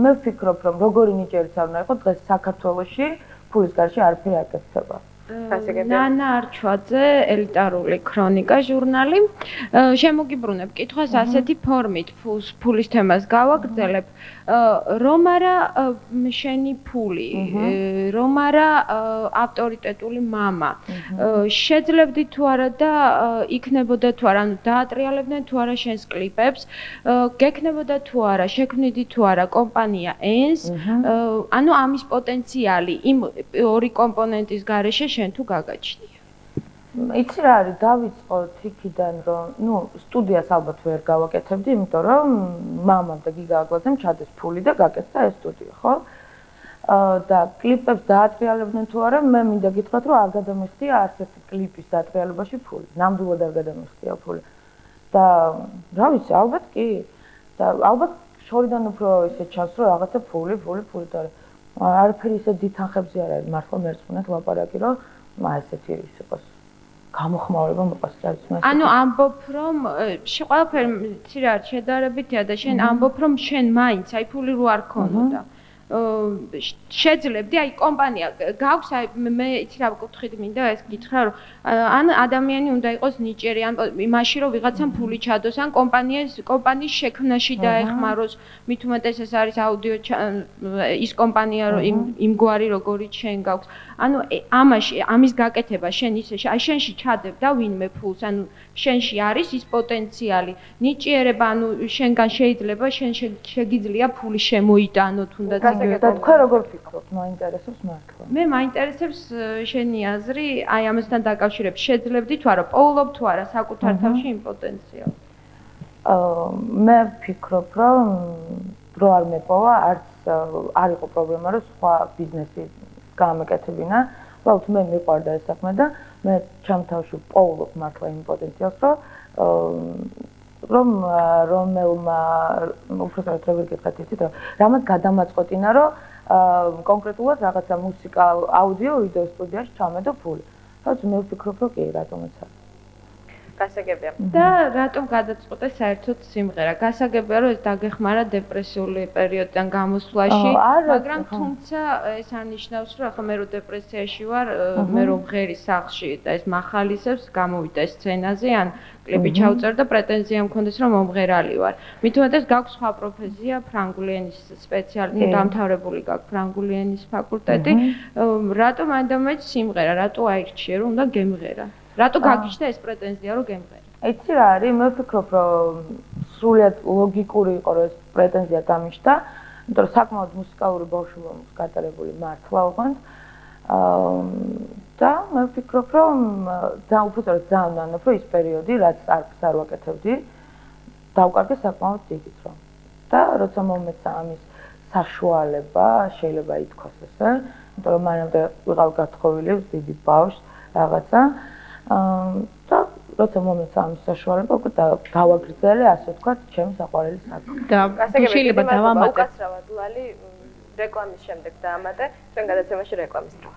მე ვფიქრობ, რომ როგორი ნიჭიერიც არ უნდა იყოს, დღეს საქართველოში ფულის გარშე არაფერი არ გეცდება. ნანა არჩვაძე, ელიტარული ქრონიკა ჟურნალი. შემოგიბრუნებ კითხვას ასეთი ფორმით, ფულის თემას გავაგრძელებ. რომ არა შენი ფული, რომ არა ავტორიტეტული მამა. შეძლებდი თუ არა და იქნებოდა თუ არა, ანუ დაატრიალებდნენ თუ არა შენს კლიპებს, გექნებოდა თუ არა, შექმნიდი თუ არა კომპანია ENS, ანუ ამის პოტენციალი იმ ორი კომპონენტის გარეშე შენ თუ გაგაჩნია. იცი რა არის, დავიწყოთ იქიდან, რომ სტუდიას ალბათ ვერ გავაკეთებდი, იმიტომ რომ მამამ და გიგა აგვაძემ ჩადეს ფული და გაკეთდა ეს სტუდია, ხო? და კლიპებს დაატრიალებდნენ თუ არა, მე მინდა გითხრათ, რომ არ გადამიხდია არც ერთი კლიპის დაატრიალებაში ფული. ნამდვილად არ გადამიხდია ფული. და რა ვიცი, ალბათ კი. და ალბათ შორიდან უფრო ისე ჩანს, რომ რაღაცა ფული და არაფერი ისე დითანხებზე არ არის, მართლა მერწმუნეთ ლაპარაკი, რომ ესეთი ის იყოს. გამოხმაურება მოყასწრებს მას. ანუ ამბობ რომ ყველაფერი ცირა შედარებითია და შენ ამბობ რომ შენ მაინც აი ფული რო არ ქონოდა. შეძლებდი აი კომპანია გაქვს აი მე იცი რა ვკითხით მინდა ეს გითხრა რომ ან ადამიანი უნდა იყოს ნიჭიერი ან იმაში რომ ვიღაცამ ფული ჩადოს ან კომპანიის შექმნაში დაეხმაროს მით უმეტეს ეს არის აუდიო ის კომპანია რომ იმგვარი როგორი შენ გაქვს ანუ ამის გაკეთება შენ ისე აი შენში ჩადებ და ვინმე ფულს ანუ შენში არის ის პოტენციალი ნიჭიერება ანუ შენგან შეიძლება შენ შეგიძლია ფული შემოიტანო თუნდაც და თქვენ როგორ ფიქრობთ მაინტერესებს მართლა მე მაინტერესებს შენი აზრი აი ამასთან დაკავშირებით შეძლებდი თუ არა პოულობ თუ არა საკუთარ თავში იმ პოტენციალს მე ვფიქრობ რომ დრო არ მეპოვა არც არ იყო პრობლემა რომ სხვა ბიზნესი გამეკეთებინა უბრალოდ მე მიყვარდა ეს საქმე და მე ჩემ თავში პოულობ მართლა იმ პოტენციალს რომ რომელმა უბრალოდ როგორ გეკეთეთ იცით რომ რამაც გადამაწყვეტინა რომ კონკრეტულად რაღაცა მუსიკა აუდიო ვიდეო სტუდიაში ჩამედო ფული რაც მე ვფიქრობ რომ კი რატომაც არა გასაგებია და რატომ გადაწყვეტე საერთოდ სიმღერა გასაგებია რომ ეს დაგეხმარა დეპრესიული პერიოდიდან გამოსვლაში მაგრამ თუმცა ეს არნიშნავს რომ ახლა მე რო დეპრესიაში ვარ მე რო მღერის სახლში და ეს მახალისებს გამოვიდა სცენაზე ან კლიპი ჩავწერ და პრეტენზია მქონდეს რომ მომღერალი ვარ მით უმეტეს გაქვს სხვა პროფესია ფრანგული ენის სპეციალისტი დამთავრებული გაქვს ფრანგული ენის ფაკულტეტი რატომ ანდამეც სიმღერა რატო აირჩიე რომ უნდა გემღერა რატო გაგიჩნდა ეს პრეტენზია რომ გემღერა? იცი რა არის, მე ვფიქრობ რომ სრულიად ლოგიკური იყო რომ ეს პრეტენზია გამიჩნდა, იმიტომ რომ საკმაოდ მუსიკალური ბავშვობა მაქვს გატარებული მართლა ოღონდ. და მე ვფიქრობ რომ უბრალოდ ძალიან ვანდობ რომ ის პერიოდი რაც არ ვაკეთებდი დავკარგე საკმაოდ დიდიც რომ. და როცა მომეცა ამის საშუალება, შეიძლება ითქვას ესე, იმიტომ რომ მანამდე ვიყავ გათხოვილი დიდი ბავშვს რაღაცა და როცა მომეცა ამის საშუალება უკვე დავაგრძელე ასე ვთქვათ ჩემი საყვარელი საქმე. და შეიძლება დავამატე უკაცრავად ლალი რეკლამის შემდეგ დაამატე ჩვენ გადაცემაში რეკლამის დრო.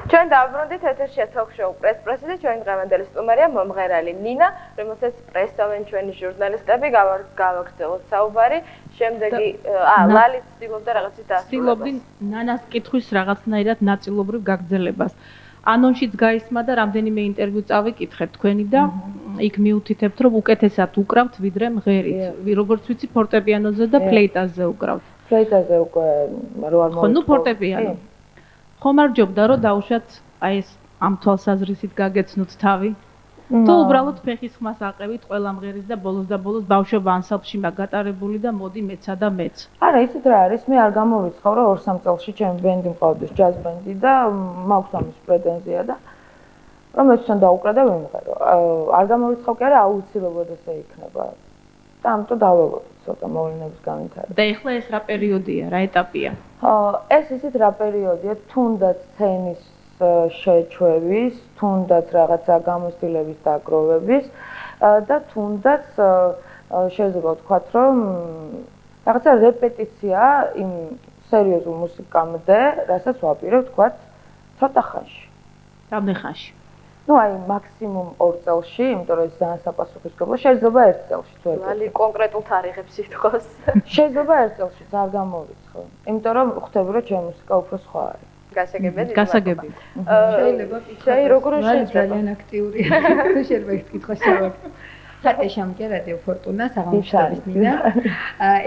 ჩვენ დავბრუნდით ეთერშია თოქ-შოუ პრესპრესი და ჩვენი დღევანდელი სტუმარია მომღერალი ლინა, რომელსაც პრესტავენ ჩვენი ჟურნალისტები, გავაგრძელოთ საუბარი. შემდეგი ლალი ცდილობდა რაღაცის დასრულებას. ცდილობდი ნანას კითხვის რაღაცნაირად ნაწილობრივ გაგრძელებას. ანონშიც გაისმა და რამდენიმე ინტერვიუ წავიკითხეთ თქვენი და იქ მიუთითებთ რომ უკეთესად უკრავთ ვიდრე მღერით. როგორც ვიცი ფორტეპიანოზე და ფლეიტაზე უკრავთ. ფლეიტაზე უკვე რო არ ხო, ნუ ფორტეპიანო. ხომ არ ჯობდა რომ დაუშვათ აი ეს ამ თვალსაზრისით გაგეცნოთ თავი? თუ უბრალოდ ფეხის ხმას აყევით ყველა მღერის და ბოლოს ბავშვობა ანსამბლში მაგატარებული და მოდი მეცა და მეც. არა, იცით რა არის, მე არ გამოვიწყავ რომ 2-3 წელში ჩემი ბენდი მყავდეს ჯაზ ბენდი და მაქვს ამის პრეტენზია და რომ ეცან დაუკრა და ვიმღერო. არ გამოვიწყავ კი არა, აუცილებლად ესე იქნება. და ამიტომ დაველოდოთ ცოტა მოვლენების განვითარება. და ეხლა ეს რა პერიოდია, რა ეტაპია? ეს ისეთ რა პერიოდია, თუნდაც სცენის შეჩვევის, თუნდაც რაღაცა გამოცდილების დაგროვების და თუნდაც შეიძლება ვთქვათ, რომ რაღაცა რეპეტიცია იმ სერიოზულ მუსიკამდე, რასაც ვაპირებ, ვთქვათ, ცოტა ხანში. რამდენ ხანში? ну აი მაქსიმუმ 2 წელში, იმიტომ რომ ეს ძალიან საპასუხისმგებლო, შეიძლება 1 წელში თუ ეგ. ლალი კონკრეტულ თარიღებს ითქოს. შეიძლება 1 წელშიც არ გამოვიცხო. იმიტომ რომ ხვდები რომ ჩემი მუსიკა უფრო სხვა არის. გასაგებია. გასაგები. შეიძლება შეიძლება როგორ შეიძლება ძალიან აქტიურია. შეიძლება ეს კითხვა შევაკეთო. ხათე შემდგე რადიო ფორტუნა საღამოშტების მინდა.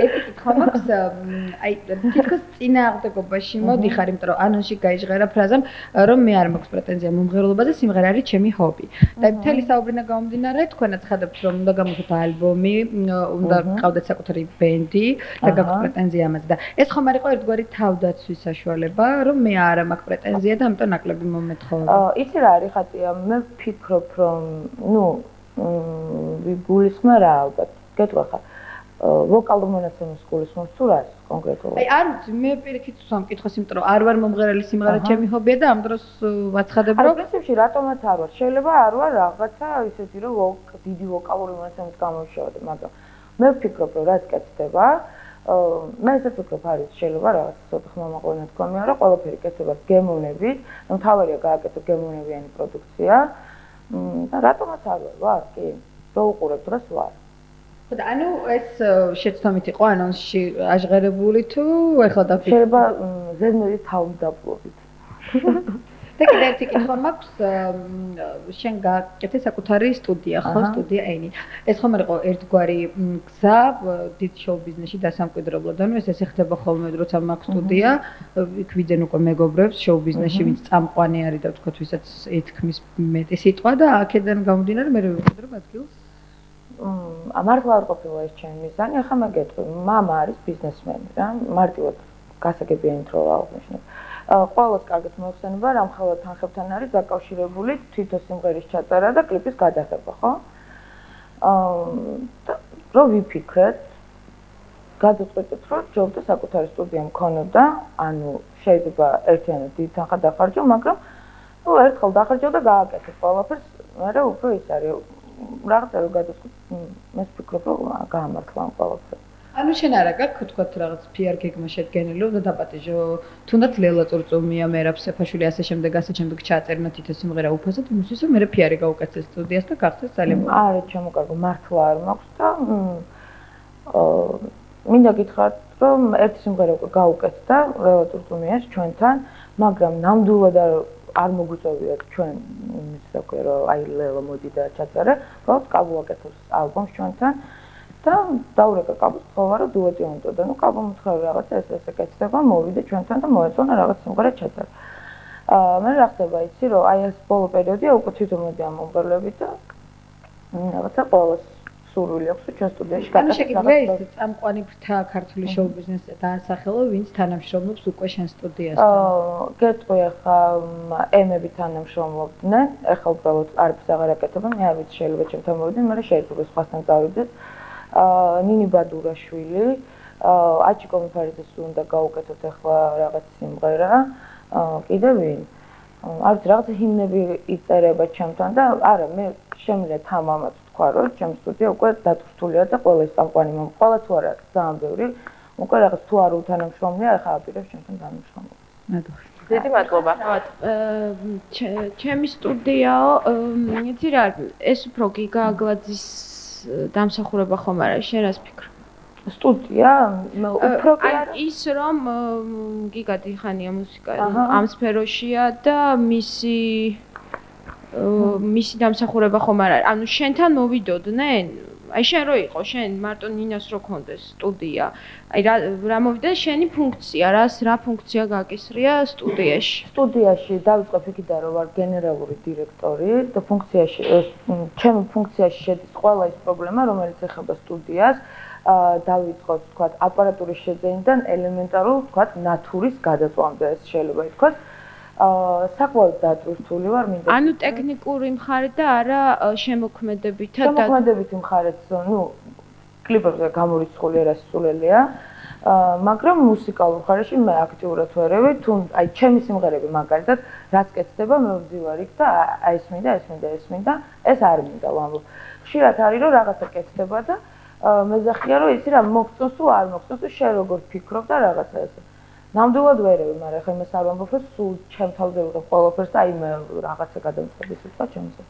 ეს კითხვა მაქვს აი თითქოს წინააღმდეგობაში მოდიხარ, იმიტომ რომ ანონსში გაიჟღერა ფრაზამ რომ მე არ მაქვს პრეტენზია მომღერლობაზე, სიმღერა არის ჩემი ჰობი. და მთელი საუბრიდან გამომდინარე, თქვენაც ხადობთ რომ უნდა გამოვხოთ ალბომი, უნდა გყავდეთ საკუთარი ბენდი და გაქვთ პრეტენზია ამაზე და ეს ხომ არ იყო ერთგვარი თავდაცვის საშუალება, რომ მე არა მაქვს პრეტენზია და ამიტომ ნაკლები მომეთხოვება. იცი რა არის ხატია, მე ვფიქრობ რომ ну გულისხმა რა ალბათ გეტყვი ხა ვოკალურ მონაცემის გულისხმობს თუ რა კონკრეტულად აი არ ვიცი მე პირიქით სამკითხოს იმიტომ რომ არ ვარ მომღერალი სიმღერა ჩემი ჰობია და ამ დროს ვაცხადებ რომ პრინციპში რატომაც არ ვარ შეიძლება არ ვარ რაღაცა ისეთი რომ დიდი ვოკალური მონაცემის გამოვშევადე მაგრამ მე ვფიქრობ რომ რაც კეთდება მე ესე ვფიქრობ არის შეიძლება რაღაც ცოტა ხმამაღლენად თქვამია რომ ყველაფერი კეთდება გემოვნებით მთავარია გააკეთო გემოვნებიანი პროდუქცია და რატომაც არ ვარ კი რო უყურებ დროს ვარ და ანუ ეს შეცდომით იყო ანონსში აჟღერებული თუ ეხლა დაფიქრე შეიძლება ზედმეტი თავდაპირველობით და კიდევ ერთი კითხვა მაქვს შენ გააკეთე საკუთარი სტუდია ხო სტუდია ენი ეს ხომ არ იყო ერთგვარი გზა დიდ შოუ ბიზნესში დასამკვიდრებლად ანუ ეს ესე ხდება ხოლმე როცა მაქვს სტუდია იქ ვიდნენ უკვე მეგობრებს შოუ ბიზნესში ვინც წამყვანი არის და ვთქვათ ვისაც ეთქმის მეტი სიტყვა და აქედან გამომდინარე მე ვიყიდე რომ ადგილს მართლა არ ყოფილა ეს ჩემი მიზანი ახლა მე გეტყვი მამა არის ბიზნესმენი რა მარტივად გასაგებიანი თქო აღნიშნე ყველას კარგად მოიხსენება რამ ხელა თანხებთან არის დაკავშირებული თვითო სიმღერის ჩაწერა და კლიპის გადაღება ხო რო ვიფიქრეთ გადავწყვეტეთ რომ ჯობდა საკუთარი სტუდია მქონოდა ანუ შეიძლება ერთიანად დიდი თანხა დახარჯო მაგრამ ნუ ერთხელ დახარჯო და გააკეთე ყველაფერს მაგრამ უფრო ის არის რაღაცა რო გადავწყვეტ მე ვფიქრობ რომ გაამართლა ამ ყველაფერს ანუ შენ არა გაქვს თქვათ რაღაც PR გეგმა შედგენილი უნდა დაპატიჟო თუნდაც ლელა წურწუმია მერაბ სეფაშვილი ასე შემდეგ ჩააწერნა თითო სიმღერა უფასოდ იმისთვის რომ მე PR გაუკეთეს სტუდიას და გახდეს ძალიან არა ჩემო კარგო მართლა არ მაქვს და მინდა გითხრათ რომ ერთი სიმღერა უკვე გაუკეთდა ლელა წურწუმიას ჩვენთან მაგრამ ნამდვილად არ მოგვიწევიათ ჩვენ ის რა ქვია რომ აი ლელა მოდი და ჩაწერე უბრალოდ კაბუ აკეთებს ალბომს ჩვენთან და დაურეკა კაბუს ხოლმე რომ დუეტი უნდა და ნუ კაბუ მოთხრა რაღაცა ესე კეთდება მოვიდე ჩვენთან და მოეწონა რაღაც სიმღერა ჩაწერა მე რა ხდება იცი რომ აი ეს ბოლო პერიოდია უკვე თვითონ მოდიან მომღერლები და რაღაცა ყოველს სურვილი აქვს ჩვენ სტუდიაში ანუ შეგიძლია ის წამყვანი ფრთა ქართული შოუ ბიზნესზე დაასახელო ვინც თანამშრომლობს უკვე შენ სტუდიასთან გეტყვი ახლა ემები თანამშრომლობდნენ ახლა უბრალოდ არაფერს აღარ აკეთებენ მე არ ვიცი შეიძლება ჩემთან მოვიდნენ მაგრამ შეიძლება სხვასთან წავიდეთ ნინი ბადურაშვილი აჩიკო მიფარიძეს უნდა გაუკეთოთ ახლა რაღაც სიმღერა კიდე ვინ არ ვიცი რაღაცა ჰიმნები იწერება ჩემთან და არა მე შემიძლია თამამად თქვა რომ ჩემ სტუდია უკვე დატვირთულია და ყველა ის წამყვანი ყველა თუ არა ძალიან ბევრი უკვე რაღაც თუ არ უთანამშრომლია ახლა აპირებს ჩემთან თანამშრომლობას მადლობა დიდი მადლობა ჩემი სტუდიაო იცი რა ეს უფრო გიგა აგლაძის დამსახურება ხომ არა შენ რას ფიქრობ სტუდია უფრო კი არა ის რომ გიგა დიხანია მუსიკა ამ სფეროშია და მისი დამსახურება ხომ არ არის ანუ შენთან მოვიდოდნენ აი შენ რო იყო შენ მარტო ნინას რო ქონდეს სტუდია აი რა მოვიდა შენი ფუნქცია რა ფუნქცია გაკისრია სტუდიაში დავიწყებ იქიდან რომ ვარ გენერალური დირექტორი და ფუნქციაში ჩემი ფუნქციაში შედის ყველა ის პრობლემა რომელიც ეხება სტუდიას დავიწყოთ თქვათ აპარატურის შეძენიდან ელემენტარულ თქვათ ნათურის გადაწყვეტამდე ეს შეიძლება ითქვას საკმაოდ დატვირთული ვარ მინდა ანუ ტექნიკური მხარე და არა შემოქმედებითი მხარეც ნუ კლიპებზე გამორიცხული არასრულელია მაგრამ მუსიკალურ მხარეში მე აქტიურად ვერევი თუ აი ჩემი სიმღერები მაგალითად რაც კეთდება მე ვძივარ იქ და ეს მინდა ეს არ მინდა ვამბობ ხშირად არის რომ რაღაცა კეთდება და მეძახია რომ იცი რა მოგწონს თუ არ მოგწონს თუ შენ როგორ ფიქრობ და რაღაცა ესე ნამდვილად ვერევი, მაგრამ ხა იმას არ ვამბობ, რომ სულ ჩემ თავზე ვიღებ ყველაფერს და აი მე რაღაცა გადამწყვეტი სიტყვა ჩემზე.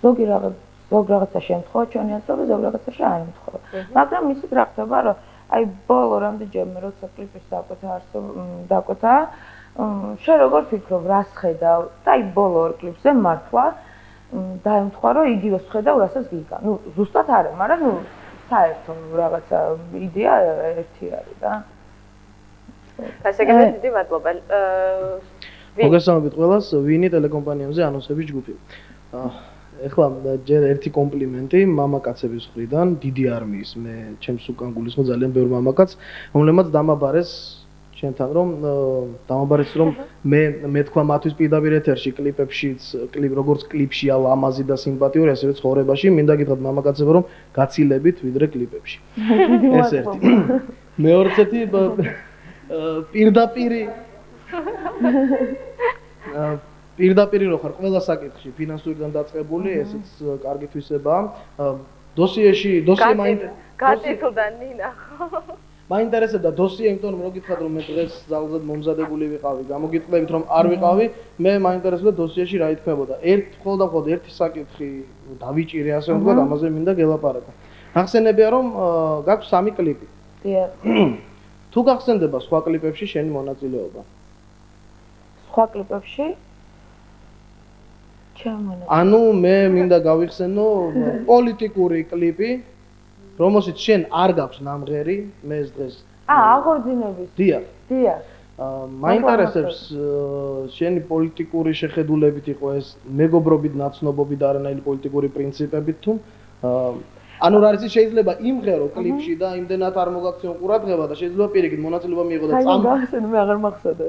ზოგი რაღაცა შემთხვევა ჩვენი აზრով, ზოგი რაღაცაში არ ემთხვევა. მაგრამ ისიც რა ხდება, რომ აი ბოლო რამდენჯერმე როცა კლიპის დაკვეთა, შენ როგორ ფიქრობ, რას ხედავ? და აი ბოლო ორ კლიპზე მართლა დაემთხვა, რომ იგივეს ხედავ, რასაც გიგა. ნუ ზუსტად არა, მაგრამ ნუ საერთო რაღაცა იდეა ერთი არის რა. გასაგებია დიდი მადლობა. მოგესალმებით ყველას, ვინი ტელეკომპანიებზე ანონსების ჯგუფი. ეხლა ჯერ ერთი კომპლიმენტი მამაკაცების მხრიდან, დიდი არმიის, მე ჩემს უკან გულისხმობ ძალიან ბევრ მამაკაცს, რომლებმაც დამაბარეს ჩემთან რომ დამაბარეს რომ მე თქვა მათთვის პირდაპირ ეთერში კლიპებშიც, როგორც კლიპშია ლამაზი და სიმპათიური, ასევე ცხოვრებაში, მინდა გითხრათ მამაკაცებო რომ გაცილებით ვიდრე კლიპებში. ეს ერთი. მეორეცეთი პირდაპირი რო ხარ ყველა საკითხში ფინანსურიდან დაწყებული, ესეც კარგი თვისებაა. დოსიეში გაწითლდა ნინა ხო? მაინტერესებდა დოსიე, იმიტომ რომ მოგითხრათ რომ მე დღეს ძალზედ მომზადებული ვიყავი, გამოგიტყდებით რომ არ ვიყავი, მე მაინტერესებდა დოსიეში რა ითქმებოდა. მხოლოდ ერთი საკითხი დავიჭირე, ასე რომ ვთქვათ, ამაზე მინდა გელაპარაკო. გახსენებია რომ გაქვს 3 კლიპი. დიახ. თუ გახსენდება სხვა კლიპებში შენი მონაწილეობა? სხვა კლიპებში? ანუ მე მინდა გავიხსენო პოლიტიკური კლიპი, რომელშიც შენ არ გაქვს ნამღერი, მე ეს დღეს. აღორძინების. დიახ. დიახ. მაინტერესებს შენი პოლიტიკური შეხედულებით იყო ეს მეგობრობით, ნაცნობობით და არანაირი პოლიტიკური პრინციპებით თუ ანუ რა არის შეიძლება იმღერო კლიპში და იმდენად არ მოგაქცევ ყურადღება და შეიძლება პირიქით მონაწილეობა მიიღო და წამოგახსენე მე აღარ მახსოვდა.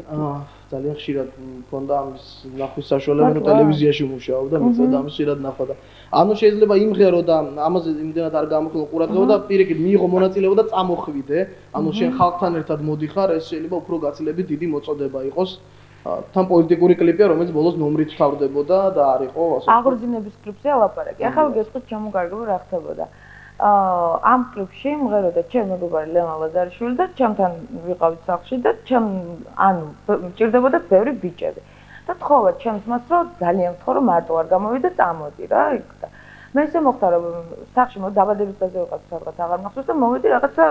ძალიან ხშირად მქონდა ამის ნახვის საშუალება, რომ ტელევიზიაში მუშაობდა, მიწევდა ამის ხშირად ნახვა და ანუ შეიძლება იმღერო და ამაზე იმდენად არ გამოხილო ყურადღება და პირიქით მიიღო მონაწილეობა და წამოხვიდე, ანუ შენ ხალხთან ერთად მოდიხარ, ეს შეიძლება უფრო გაცილებით დიდი მოწოდება იყოს. თან პოლიტიკური კლიპია, რომელიც ბოლოს ნომრით თავდებოდა და არ იყო ასე. აღორძინების კლიპზე ალაპარაკი. ახლა გესწრებით ჩამოგარგება რა ხდებოდა. ამ კლიპში მღეროდა ჩემი მეგობარი ლემა ლაზარიშვილი და ჩემთან ვიყავით სახლში და მჭირდებოდა ბევრი ბიჭები. და თხოვა ჩემს მას რომ ძალიან ვთქო რომ მარტო არ გამოვიდე, წამოდი რა იქ და მე ისე მოხდა რომ სახლში დაბადების დღეზე ვიყავ სადღაც აღარ მახსოვს და მოვედი რაღაცა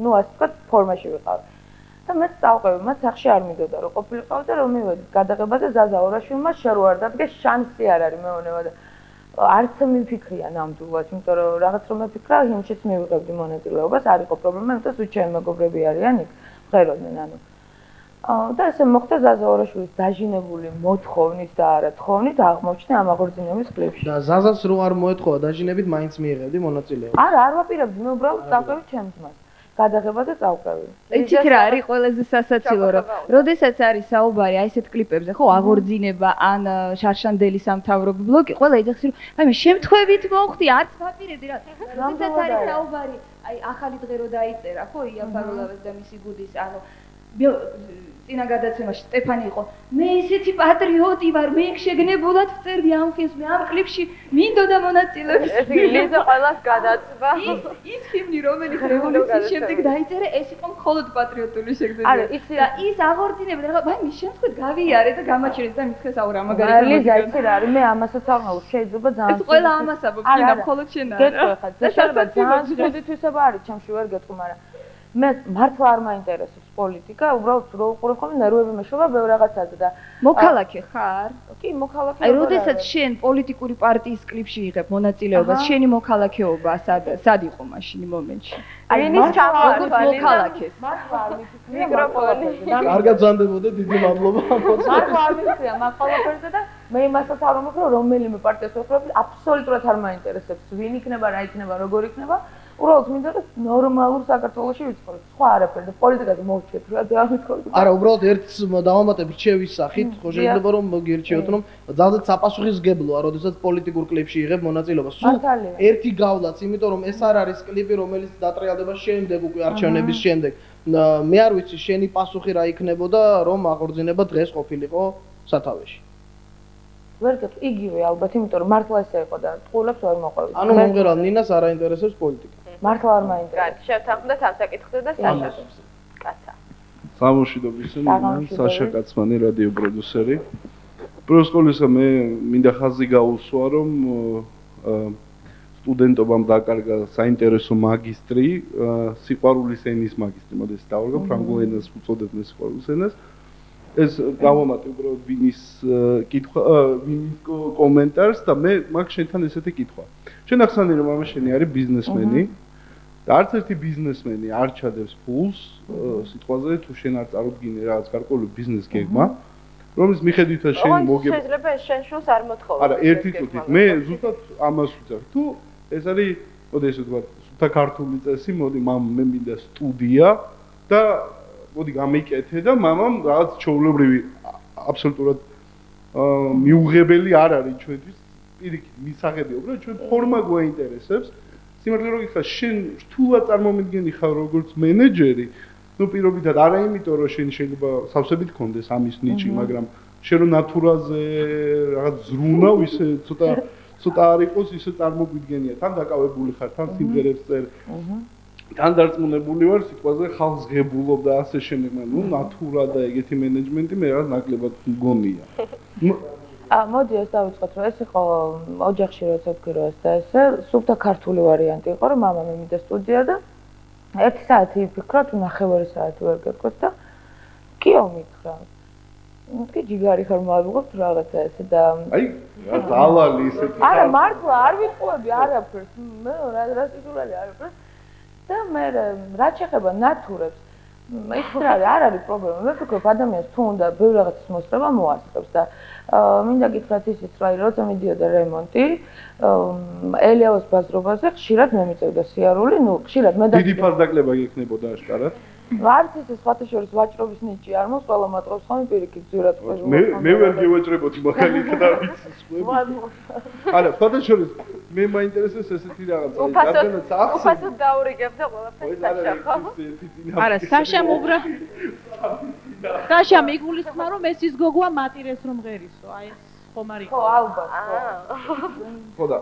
ნუ ასე ვთქვათ ფორმაში ვიყავ. და მე წავყევი, მათ სახში არ მიდოდა რომ ყოფილიყავ და რომ მივედი გადაღებაზე ზაზა ორაშვილმა შერო არ დადგეს, შანსი არ არის მეუბნება და არც მიფიქრია ნამდვილად, იმიტომ რომ რაღაც რომ მიფიქრა, იმშიც მივიღებდი მონაწილეობას, არ იყო პრობლემა, იმიტომ რომ ჩემი მეგობრები არიან იქ, ღეროდნენ ანუ. და ესე მოხდა ზაზა ორაშვილის დაჟინებული მოთხოვნით და არა თხოვნით აღმოჩნდა ამ აღორძინების კლიპში. და ზაზას რო არ მოეთხოვა დაჟინებით, მაინც მიიღებდი მონაწილეობას. არა, არ ვაპირებდი, მე უბრალოდ წავყევი ჩემს მას. გადაღებაზე წავყევი. იცით რა არის ყველაზე სასაცილო რომ როდესაც არის საუბარი აი ესეთ კლიპებზე, ხო, აღორძინება ან შარშანდელი სამთავრობო ბლოკი, ყველა იძახს რომ აი მე შემთხვევით მოხდი, არც ვაპირებდი რა. როდესაც არის საუბარი, აი ახალი დღე რო დაიწერა, ხო, იაფარულავეს და მისი გუდის, ანუ წინა გადაცემაში სტეფანი იყო. მე ესეთი პატრიოტი ვარ, მე შეგნებულად ვწერდი ამ ფილმს, მე ამ კლიპში მინდოდა მონაწილეობის. ეს ლიზა ყველას გადაცვა. ის ფილმი რომელიც რევოლუციის შემდეგ დაიწერა, ეს იყო მხოლოდ პატრიოტული შეგრძნება. არა, და ის აღორძინებდა, რა, აი მის შემთხვევით გავიარე და გამაჩერეთ და მithქეს აუ რა მაგარი. ლიზა, იცი რა არის, მე ამასაც აღნიშნულ შეიძლება ძალიან. ეს ყველა ამას ამბობს, კიდევ მხოლოდ შენ არა. გეტყვი ხა, შეიძლება ძალიან ძველი თვისება არის, ჩემში ვერ გეტყვი, მაგრამ მე მართლა არ მაინტერესებს პოლიტიკა, უბრალოდ რო უყურებ ხოლმე ნერვები მეშობა ბევრ რაღაცაზე და მოქალაქე ხარ? კი, მოქალაქე. აი, როდესაც შენ პოლიტიკური პარტიის კლიპში იღებ მონაწილეობას, შენი მოქალაქეობა სად იყო მაშინ მომენტში? აი, ნის ჩამოაყალიბ მოქალაქეს. მართლა არ მიფიქრია მიკროფონი. კარგად ზანდებოდე, დიდი მადლობა. მართლა არ მიფიქრია მაგ ყველაფერზე და მე იმასაც არ ვამბობ, რომ რომელიმე პარტიას ვეხრობ, აბსოლუტურად არ მაინტერესებს, ვინ იქნება, რა იქნება, როგორ იქნება. უბრალოდ მინდა რომ ნორმალურ საქართველოში ვიცხოვროთ. სხვა არაფერი და პოლიტიკაზე მოვჩეთ რა და ამითხოვდი. არა, უბრალოდ ერთს დავამატებ რჩევის სახით, ხო შეიძლება რომ გირჩიოთ რომ ძალზედ საპასუხისმგებლოა, როდესაც პოლიტიკურ კლიპში იღებ მონაწილეობას. სულ ერთი გავლაც, იმიტომ რომ ეს არ არის კლიპი, რომელიც დატრიალდება შემდეგ უკვე არჩევნების შემდეგ. მე არ ვიცი შენი პასუხი რა იქნებოდა, რომ აღორძინება დღეს ყოფილიყო სათავეში. ვერ გეტყვი, იგივე ალბათ, იმიტომ რომ მართლა ესე იყო და ტყუილებს ვერ მოყვევი. ანუ მომღერალ ნინას არ აინტერესებს პოლიტიკა. მართლა არ მაინტერესებს. კაცი, შევთანხმდეთ ამ საკითხზე და საშაშს. კაცა. სამშვიდობისა, საშა კაცმანი რადიო პროდიუსერი. Πρώτος ყოვლისა მე მინდა ხაზი გაუსვა, რომ სტუდენტობამ დაკარგა საინტერესო მაგისტრი, სიყვარულის ენის მაგისტრი, მოდი დავარგო, ფრანგულ ენას უწოდებენ სიყვარულის ენას. ეს დავამატე უბრალოდ ვინის კითხვა, ვინის კომენტარს და მე მაგ შენთან ესეთი კითხვა. შენ ახსენე რომ მამა შენი არის ბიზნესმენი და არც ერთი ბიზნესმენი არ ჩადებს ფულს სიტყვაზე თუ შენ არ წარუდგინე რაღაც გარკვეული ბიზნეს გეგმა, რომლის მიხედვითაც შენ მოგებ შეიძლება შენ შულს არ მოთხოვო. არა, ერთი წუთით. მე ზუსტად ამას ვუწევ. თუ ეს არის, მოდი ესე ვთქვა, სულთა ქართული წესი, მოდი მამამ მე მინდა სტუდია და მოდი გამიკეთე და მამამ რაღაც ჩაულებრივი აბსოლუტურად მიუღებელი არ არის ჩვენთვის. პირიქით, მისაღებია, უბრალოდ ჩვენ ფორმა გვაინტერესებს. სიმართლე რომ გითხრა, შენ რთულად წარმომიდგენი ხარ როგორც მენეჯერი, ну პირობითად არა იმიტომ რომ შენ შეიძლება სავსებით გქონდეს ამის ნიჭი, მაგრამ შენ რომ ნატურაზე რაღაც ზრუნავ ისე ცოტა არ იყოს ისე წარმოგვიდგენია, თან დაკავებული ხარ, თან სიმღერებს წერ. თან დარწმუნებული ვარ სიტყვაზე ხალხს ღებულობ და ასე შემდეგ, ну ნატურა და ეგეთი მენეჯმენტი მე რაღაც ნაკლებად მგონია. მოდი ეს დავიწყოთ, რომ ეს იყო ოჯახში როცა ვთქვი რომ ეს და ესე, სულთა ქართული ვარიანტი იყო, რომ მამა მე მინდა სტუდია და 1 საათი ვფიქრობ, 9 საათი ვერ გეტყვით და კიო მითხრა. კი ჯიგარი ხარ მოვიღოთ რაღაცა ესე და აი, რა ძალალი ისეთი. არა, მართლა არ ვიტყუები არაფერს. მე რა სიტუაცია არაფერს. და მე რა შეხება ნატურებს. ის რა არის პრობლემა. მე ვფიქრობ ადამიანს თუ უნდა ბევრი რაღაცის მოსწრება მოასწრებს და მინდა გითხრათ ისიც რა, როცა მიდიოდა რემონტი, ელიაოს ბაზრობაზე ხშირად მე მიწევდა სიარული, ну, ხშირად მე და დიდი ფასდაკლება გექნებოდა აშკარად. არც ისე სხვათა შორის ვაჭრობის ნიჭი არ მოს, ყველა მატყობს ხოლმე პირიქით ძვირად ყვება. მე ვერ გევაჭრებოდი მაგალითად და ვიცი სხვები. არა, სხვათა შორის მე მაინტერესებს ესეთი რაღაცა. რადგანაც ახსენე. უხასოდ დაურიგებ და ყველაფერს საშახო. არა, საშამ უბრალოდ საშამ იგულისხმა რომ ეს ის გოგოა მატირეს რომ ღერისო, აი ეს ხომ არის? ხო, ალბათ. ხო და.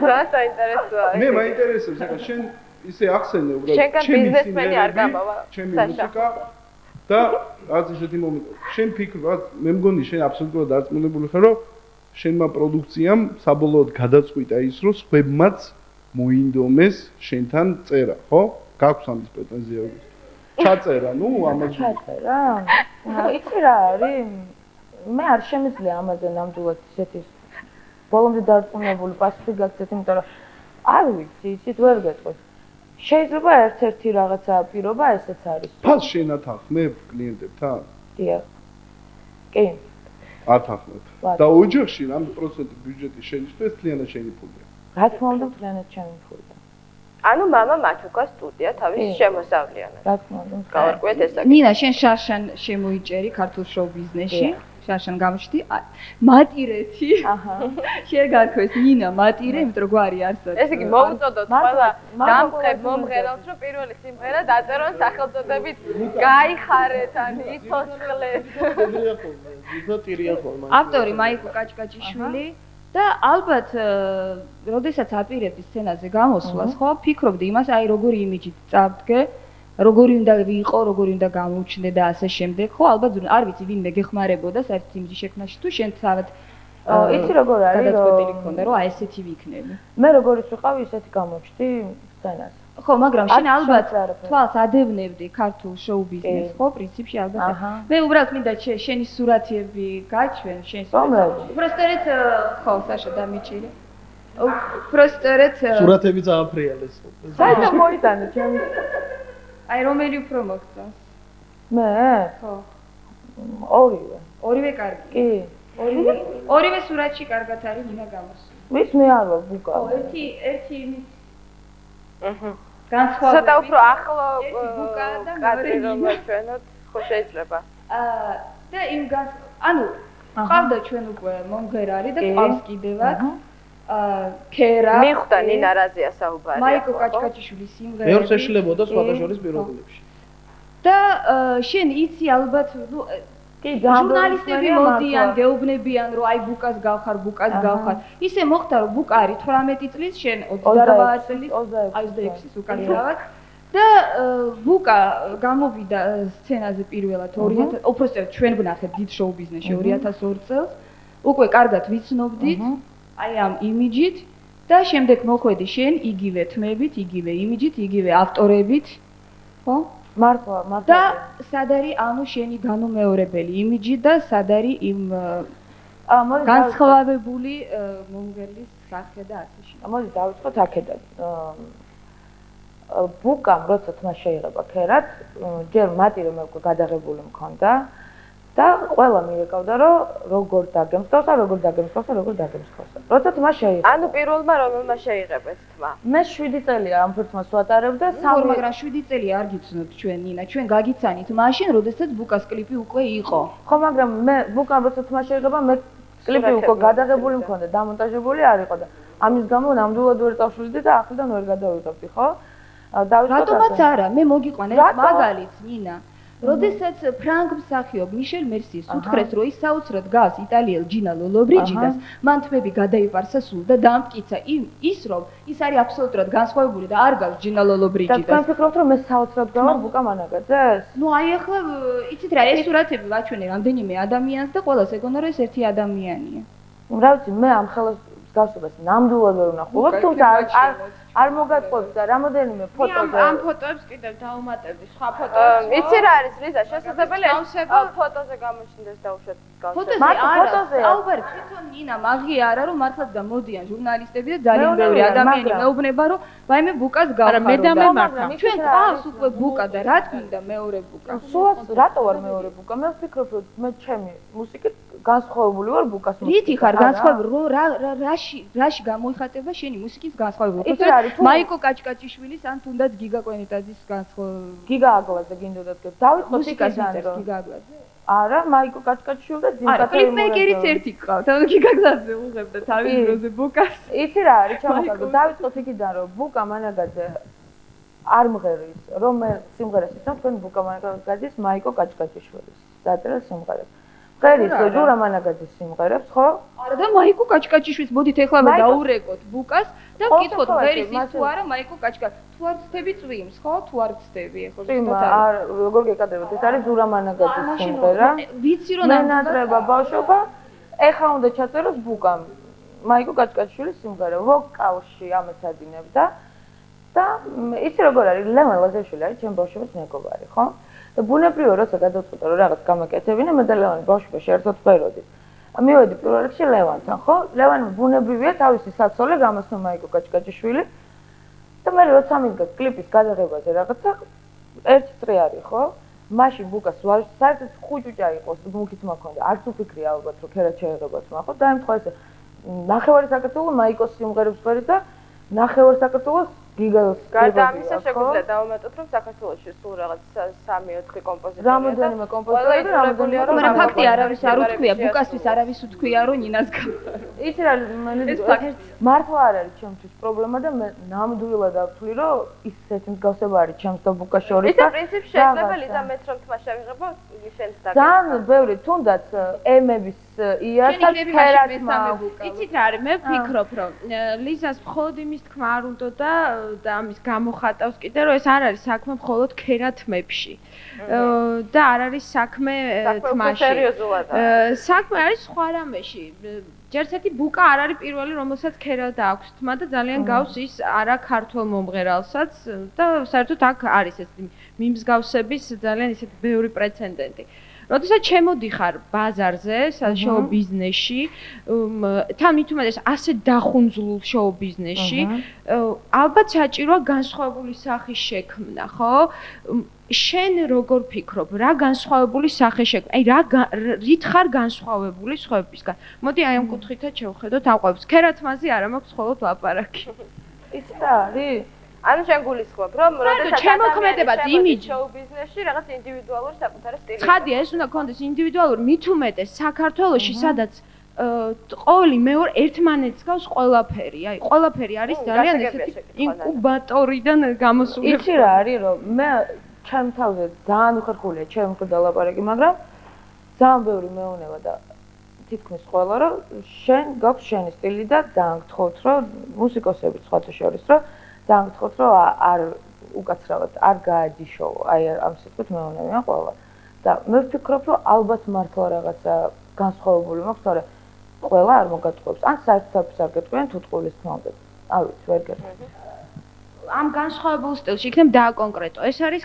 რა საინტერესოა. მე მაინტერესებს, ეხლა შენ ისე ახსენე უბრალოდ შენგან ბიზნესმენი არ გამავა. ჩემი მუსიკა და რაც ისეთი მომენტი. შენ ფიქრობ, მე მგონი შენ აბსოლუტურად დარწმუნებული ხარ, რომ შენმა პროდუქციამ საბოლოოდ გადაწყვიტა ის, რომ სხვებმაც მოინდომეს შენთან წერა, ხო? გაქვს ამის პრეტენზია? ჩაწერა, ну, ამაზე. ჩაწერა? იცი რა არის? მე არ შემიძლია ამაზე ნამდვილად ისეთი ბოლომდე დარწმუნებული პასუხი გაგცეთ, იმიტომ რომ არ ვიცი, იცით ვერ გეტყვით. შეიძლება ერთ-ერთი რაღაცა პირობა ესეც არის. ფას შენათ ახმებ კლიენტებთან? დიახ. კი. ათახმებ. და ოჯახში რამ პროცენტი ბიუჯეტი შენიშნეს თლიანად შენი ფულია? რა თქმა უნდა, თლიანად ჩემი ფულია. ანუ მამა მათუკა სტუდია თავის შემოსავლიანად. რა თქმა უნდა. გავარკვიეთ ეს. ნინა, შენ შარშან შემოიჭერი ქართულ შოუ ბიზნესში. შარშან გამოჩდი. მატირეთი. აჰა. შენ გაქოს ნინა მატირე, იმიტომ რომ გვარი არსად. ესე იგი მოუწოდოთ ყველა დამხებ მომღერალს, რომ პირველი სიმღერა დაწერონ სახელწოდებით გაიხარეთ ან იცოცხლეთ. ავტორი მაიკო კაჭკაჭიშვილი და ალბათ როდესაც აპირებდი სცენაზე გამოსვლას, ხო, ფიქრობდი იმას, აი როგორი იმიჯით წავდგე, როგორი უნდა ვიყო, როგორი უნდა გამოუჩნდე და ასე შემდეგ. ხო, ალბათ არ ვიცი ვინმე გეხმარებოდა საერთოდ იმიჯის შექმნაში თუ შენ თავად იცი როგორ არის, გადაწყვეტილი ქონდა, რომ აი ესეთი ვიქნები. მე როგორიც ვიყავი, ისეთი გამოჩდი სცენაზე. ხო, მაგრამ შენ ალბათ თვალს ადევნებდი ქართულ შოუ ბიზნესს, ხო, პრინციპში ალბათ. მე უბრალოდ მინდა შენი სურათები გაჩვენ, შენ სურათები. უბრალოდ ხო, საშა დამიჭირე. უბრალოდ სურათები წააფრიალეს. საერთოდ მოიტანე ჩემი. აი რომელი უფრო მოგწონს? მე? ხო. ორივე. ორივე კარგი. კი. ორივე სურათში კარგად არის მინდა გამოსული. ვის მე არ ვარ ბუკა. ხო, ერთი იმის აჰა. განსხვავებული. ცოტა უფრო ახლო ბუკა და კადრი რომ ჩვენოთ, ხო შეიძლება. და იმ ანუ ყავდა ჩვენ უკვე მომღერალი და ყავს კიდევაც. ქერა. მიხვდა ნინა რაზია საუბარი. მაიკო კაჭკაჭიშვილის სიმღერები. მეურს ეშლებოდა სხვათა შორის პირველებში. და შენ იცი ალბათ, ნუ კი, ჟურნალისტები მოდიან, გეუბნებიან, რომ აი ბუკას გავხარ, ბუკას გავხარ. ისე მოხდა, რომ ბუკა არის 18 წლის, შენ 28 წლის, აი 26 წლის უკანასკნელად. და ბუკა გამოვიდა სცენაზე პირველად 2000 უბრალოდ ჩვენ ვნახეთ დიდ შოუ ბიზნესში 2002 წელს უკვე კარგად ვიცნობდით აი ამ იმიჯით და შემდეგ მოხვედი შენ იგივე თმებით იგივე იმიჯით იგივე ავტორებით ხო მართლა და სად არის ანუ შენი განუმეორებელი იმიჯი და სად არის იმ განსხვავებული მომღერლის სახე და ასე შემდეგ. მოდი დავიწყოთ აქედან. ბუკამ როცა თმა შეიღება ქერად, ჯერ მათი რომ უკვე გადაღებული მქონდა და ყველა მირეკავდა რომ როგორ დაგემსხოს და როგორ დაგემსხოს და როგორ დაგემსხოს. როცა თმა შეიღება. ანუ პირველმა რომელმა შეიღებეს თმა. მე 7 წელია ამ ფერცმას ვატარებ და მაგრამ 7 წელი არ გიცნობთ ჩვენ ნინა, ჩვენ გაგიცანით მაშინ, როდესაც ბუკას კლიპი უკვე იყო. ხო, მაგრამ მე ბუკამ როცა თმა შეიღება, მე კლიპი უკვე გადაღებული მქონდა, დამონტაჟებული არ იყო და ამის გამო ნამდვილად ვერ წავშვილდი და ახლიდან ვერ გადავიღებდი, ხო? რატომაც არა, მე მოგიყვანე მაგალითს ნინა. როდესაც ფრანგ მსახიობ მიშელ მერსის უთხრეს რომ ის საოცრად გავს იტალიელ ჯინა ლოლობრიჯიდას, მან თმები გადაიპარსა სულ და დაამტკიცა ის რომ ის არის აბსოლუტურად განსხვავებული და არ გავს ჯინა ლოლობრიჯიდას. და თქვენ ფიქრობთ რომ მე საოცრად გავარ ბუკა მანაგაძეს? ნუ აი ახლა იცით რა, ეს სურათები ვაჩვენე რამდენიმე ადამიანს და ყველას ეგონა რომ ეს ერთი ადამიანია. რა ვიცი, მე ამ ხელას გასობას ნამდვილად ვერ ვნახულობ, თუმცა არ მოგატყობს და რამოდენიმე ფოტოზე ამ ფოტოებს კიდევ დაუმატებდი სხვა ფოტოებს. იცი რა არის რიზა, შესაძლებელია ფოტოზე გამოჩნდეს დაუშვათ გავშევ. ფოტოზე აუბარი თვითონ ნინა მაგია არა რომ მართლაც და მოდიან ჟურნალისტები და ძალიან ბევრი ადამიანი მეუბნება რომ ვაიმე ბუკას გავხარო. არა მე და მე მართა. ჩვენ ყავს უკვე ბუკა და რა თქმა მეორე ბუკა. სულაც რატო ვარ მეორე ბუკა? მე ვფიქრობ რომ მე ჩემი მუსიკით განსხვავებული ვარ ბუკას მუსიკით. რითი ხარ განსხვავებული? რაში გამოიხატება შენი მუსიკის განსხვავებული? მაიკო კაჭკაჭიშვილის ან თუნდაც გიგა კვენიტაძის განსხვავებული. გიგა აგლაძე გინდოდათ გე. დავიწყოთ იქიდან რომ გიგა აგლაძე? არა, მაიკო კაჭკაჭიშვილი და ძიმკატა. არა, კლიპმეიკერიც ერთი ყავთ. ანუ გიგა აგლაძე უღებდა თავის დროზე ბუკას. იცი რა არის ჩამოყალიბო. დავიწყოთ იქიდან რომ ბუკა მანაგაძე არ მღერის, რომ მე სიმღერას იცნობ თქვენ ბუკა მანაგაძის მაიკო კაჭკაჭიშვილის დაწერა სიმღერას. მღერის ჯურა მანაგაძის სიმღერებს, ხო? არა და მაიკო კაჭკაჭიშვილის მოდით ეხლა დაურეკოთ ბუკას და ვკითხოთ მღერის ის თუ არა მაიკო კაჭკა. თუ არ ცდები წვიმს, ხო? თუ არ ცდები ეხლა ზუსტად არ როგორ გეკადრებთ? ეს არის ჯურა მანაგაძის სიმღერა. ვიცი რომ ნატრება ბავშვობა. ეხლა უნდა ჩაწეროს ბუკამ. მაიკო კაჭკაჭიშვილის სიმღერა ვოკალში ამეცადინებდა. და იცი როგორ არის ლევან ლაზარშვილი არის ჩემ ბავშვობის მეგობარი, ხო? და ბუნებრივია როცა გადავწყვიტე რომ რაღაც გამაკეთებინე მე და ლევანი ბავშვობაში ერთად ვღეროდით. მივედი პირველ რიგში ლევანთან, ხო? ლევანი ბუნებრივია თავისი საცოლე გამოსნა მაიკო კაჭკაჭიშვილი და მე როცა მიდგა კლიპის გადაღებაზე რაღაცა ერთი წრი არის, ხო? მაშინ ბუკას საერთოდ ხუჭუჭა იყო, მუქით მაქონდა. არც უფიქრია ალბათ რომ ქერად შეეღება თმა, ხო? დაემთხვა ესე ნახევარი საქართველოს მაიკოს სიმღერებს ვღერის და ნახევარ საქართველოს გიგას. გარდა ამისა შეგვიძლია დავუმატოთ რომ საქართველოში სულ რაღაც 3-4 კომპოზიტორია. რამოდენიმე კომპოზიტორია და რამოდენიმე რომ მაგრამ ფაქტი არავის არ უთქვია, ბუკასთვის არავის უთქვია რომ ნინას გავხარო. იცი რა, მართლა არ არის ჩემთვის პრობლემა და მე ნამდვილად ავთვლი რომ ისეთი მსგავსება არის ჩემს და ბუკას შორის და პრინციპში შეიძლება ლიზა მეც რომ თმა შევიღებო შენს და ძალიან ბევრი თუნდაც ემების იარსად ფერატმა. იცით რა არის, მე ვფიქრობ რომ ლიზას მხოლოდ იმის თქმა არ უნდა და ამის გამოხატავს კიდე რომ ეს არ არის საქმე მხოლოდ ქერათმებში და არ არის საქმე თმაში. საქმე არის სხვა რამეში. ჯერცეთი ბუკა არ არის პირველი რომელსაც ქერად აქვს თმა და ძალიან გავს ის არა ქართულ მომღერალსაც და საერთოდ აქ არის ეს მიმსგავსების ძალიან ისეთი ბევრი პრეცედენტი. როდესაც შემოდიხარ ბაზარზე, შოუ ბიზნესში, თან მით უმეტეს ასე დახუნძლულ შოუ ბიზნესში, ალბათ საჭიროა განსხვავებული სახის შექმნა, ხო? შენ როგორ ფიქრობ, რა განსხვავებული სახე შექმნა? აი რით ხარ განსხვავებული სხვებისგან? მოდი აი ამ კუთხითაც შევხედოთ ამ ყველაფერს. ქერათმაზე არ მაქვს მხოლოდ ლაპარაკი. იცი რა არის? ანუ შენ გულისხმობ რომ როდესაც შემოქმედებად იმიჯი შოუ ბიზნესში რაღაც ინდივიდუალური საკუთარი სტილი. ცხადია ეს უნდა კონდეს ინდივიდუალური, მით უმეტეს საქართველოში სადაც ყოველი მეორე ერთმანეთს გავს ყველაფერი, აი ყველაფერი არის ძალიან ესეთი ინკუბატორიდან გამოსული. იცი რა არის რომ მე ჩემ თავზე ძალიან უხერხულია ჩემ მხრდა ლაპარაკი, მაგრამ ძალიან ბევრი მეუნება და თითქმის ყველა რომ შენ გაქვს შენი სტილი და ძალიან გთხოვთ რომ მუსიკოსები სხვათა შორის რომ ძალიან გთხოვთ რომ არ უკაცრავად არ გაადიშოვო, აი ამ სიტყვით მეუბნებიან ყველა. და მე ვფიქრობ, რომ ალბათ მართლა რაღაცა განსხვავებული მაქვს, თორე ყველა არ მოგატყუებს. ან საერთოდ არ გეტყვიან თუ ტყუილის თმავდეთ. არ ვიცი, ვერ გეტყვი. ამ განსხვავებულ სტილში იქნებ დააკონკრეტო. ეს არის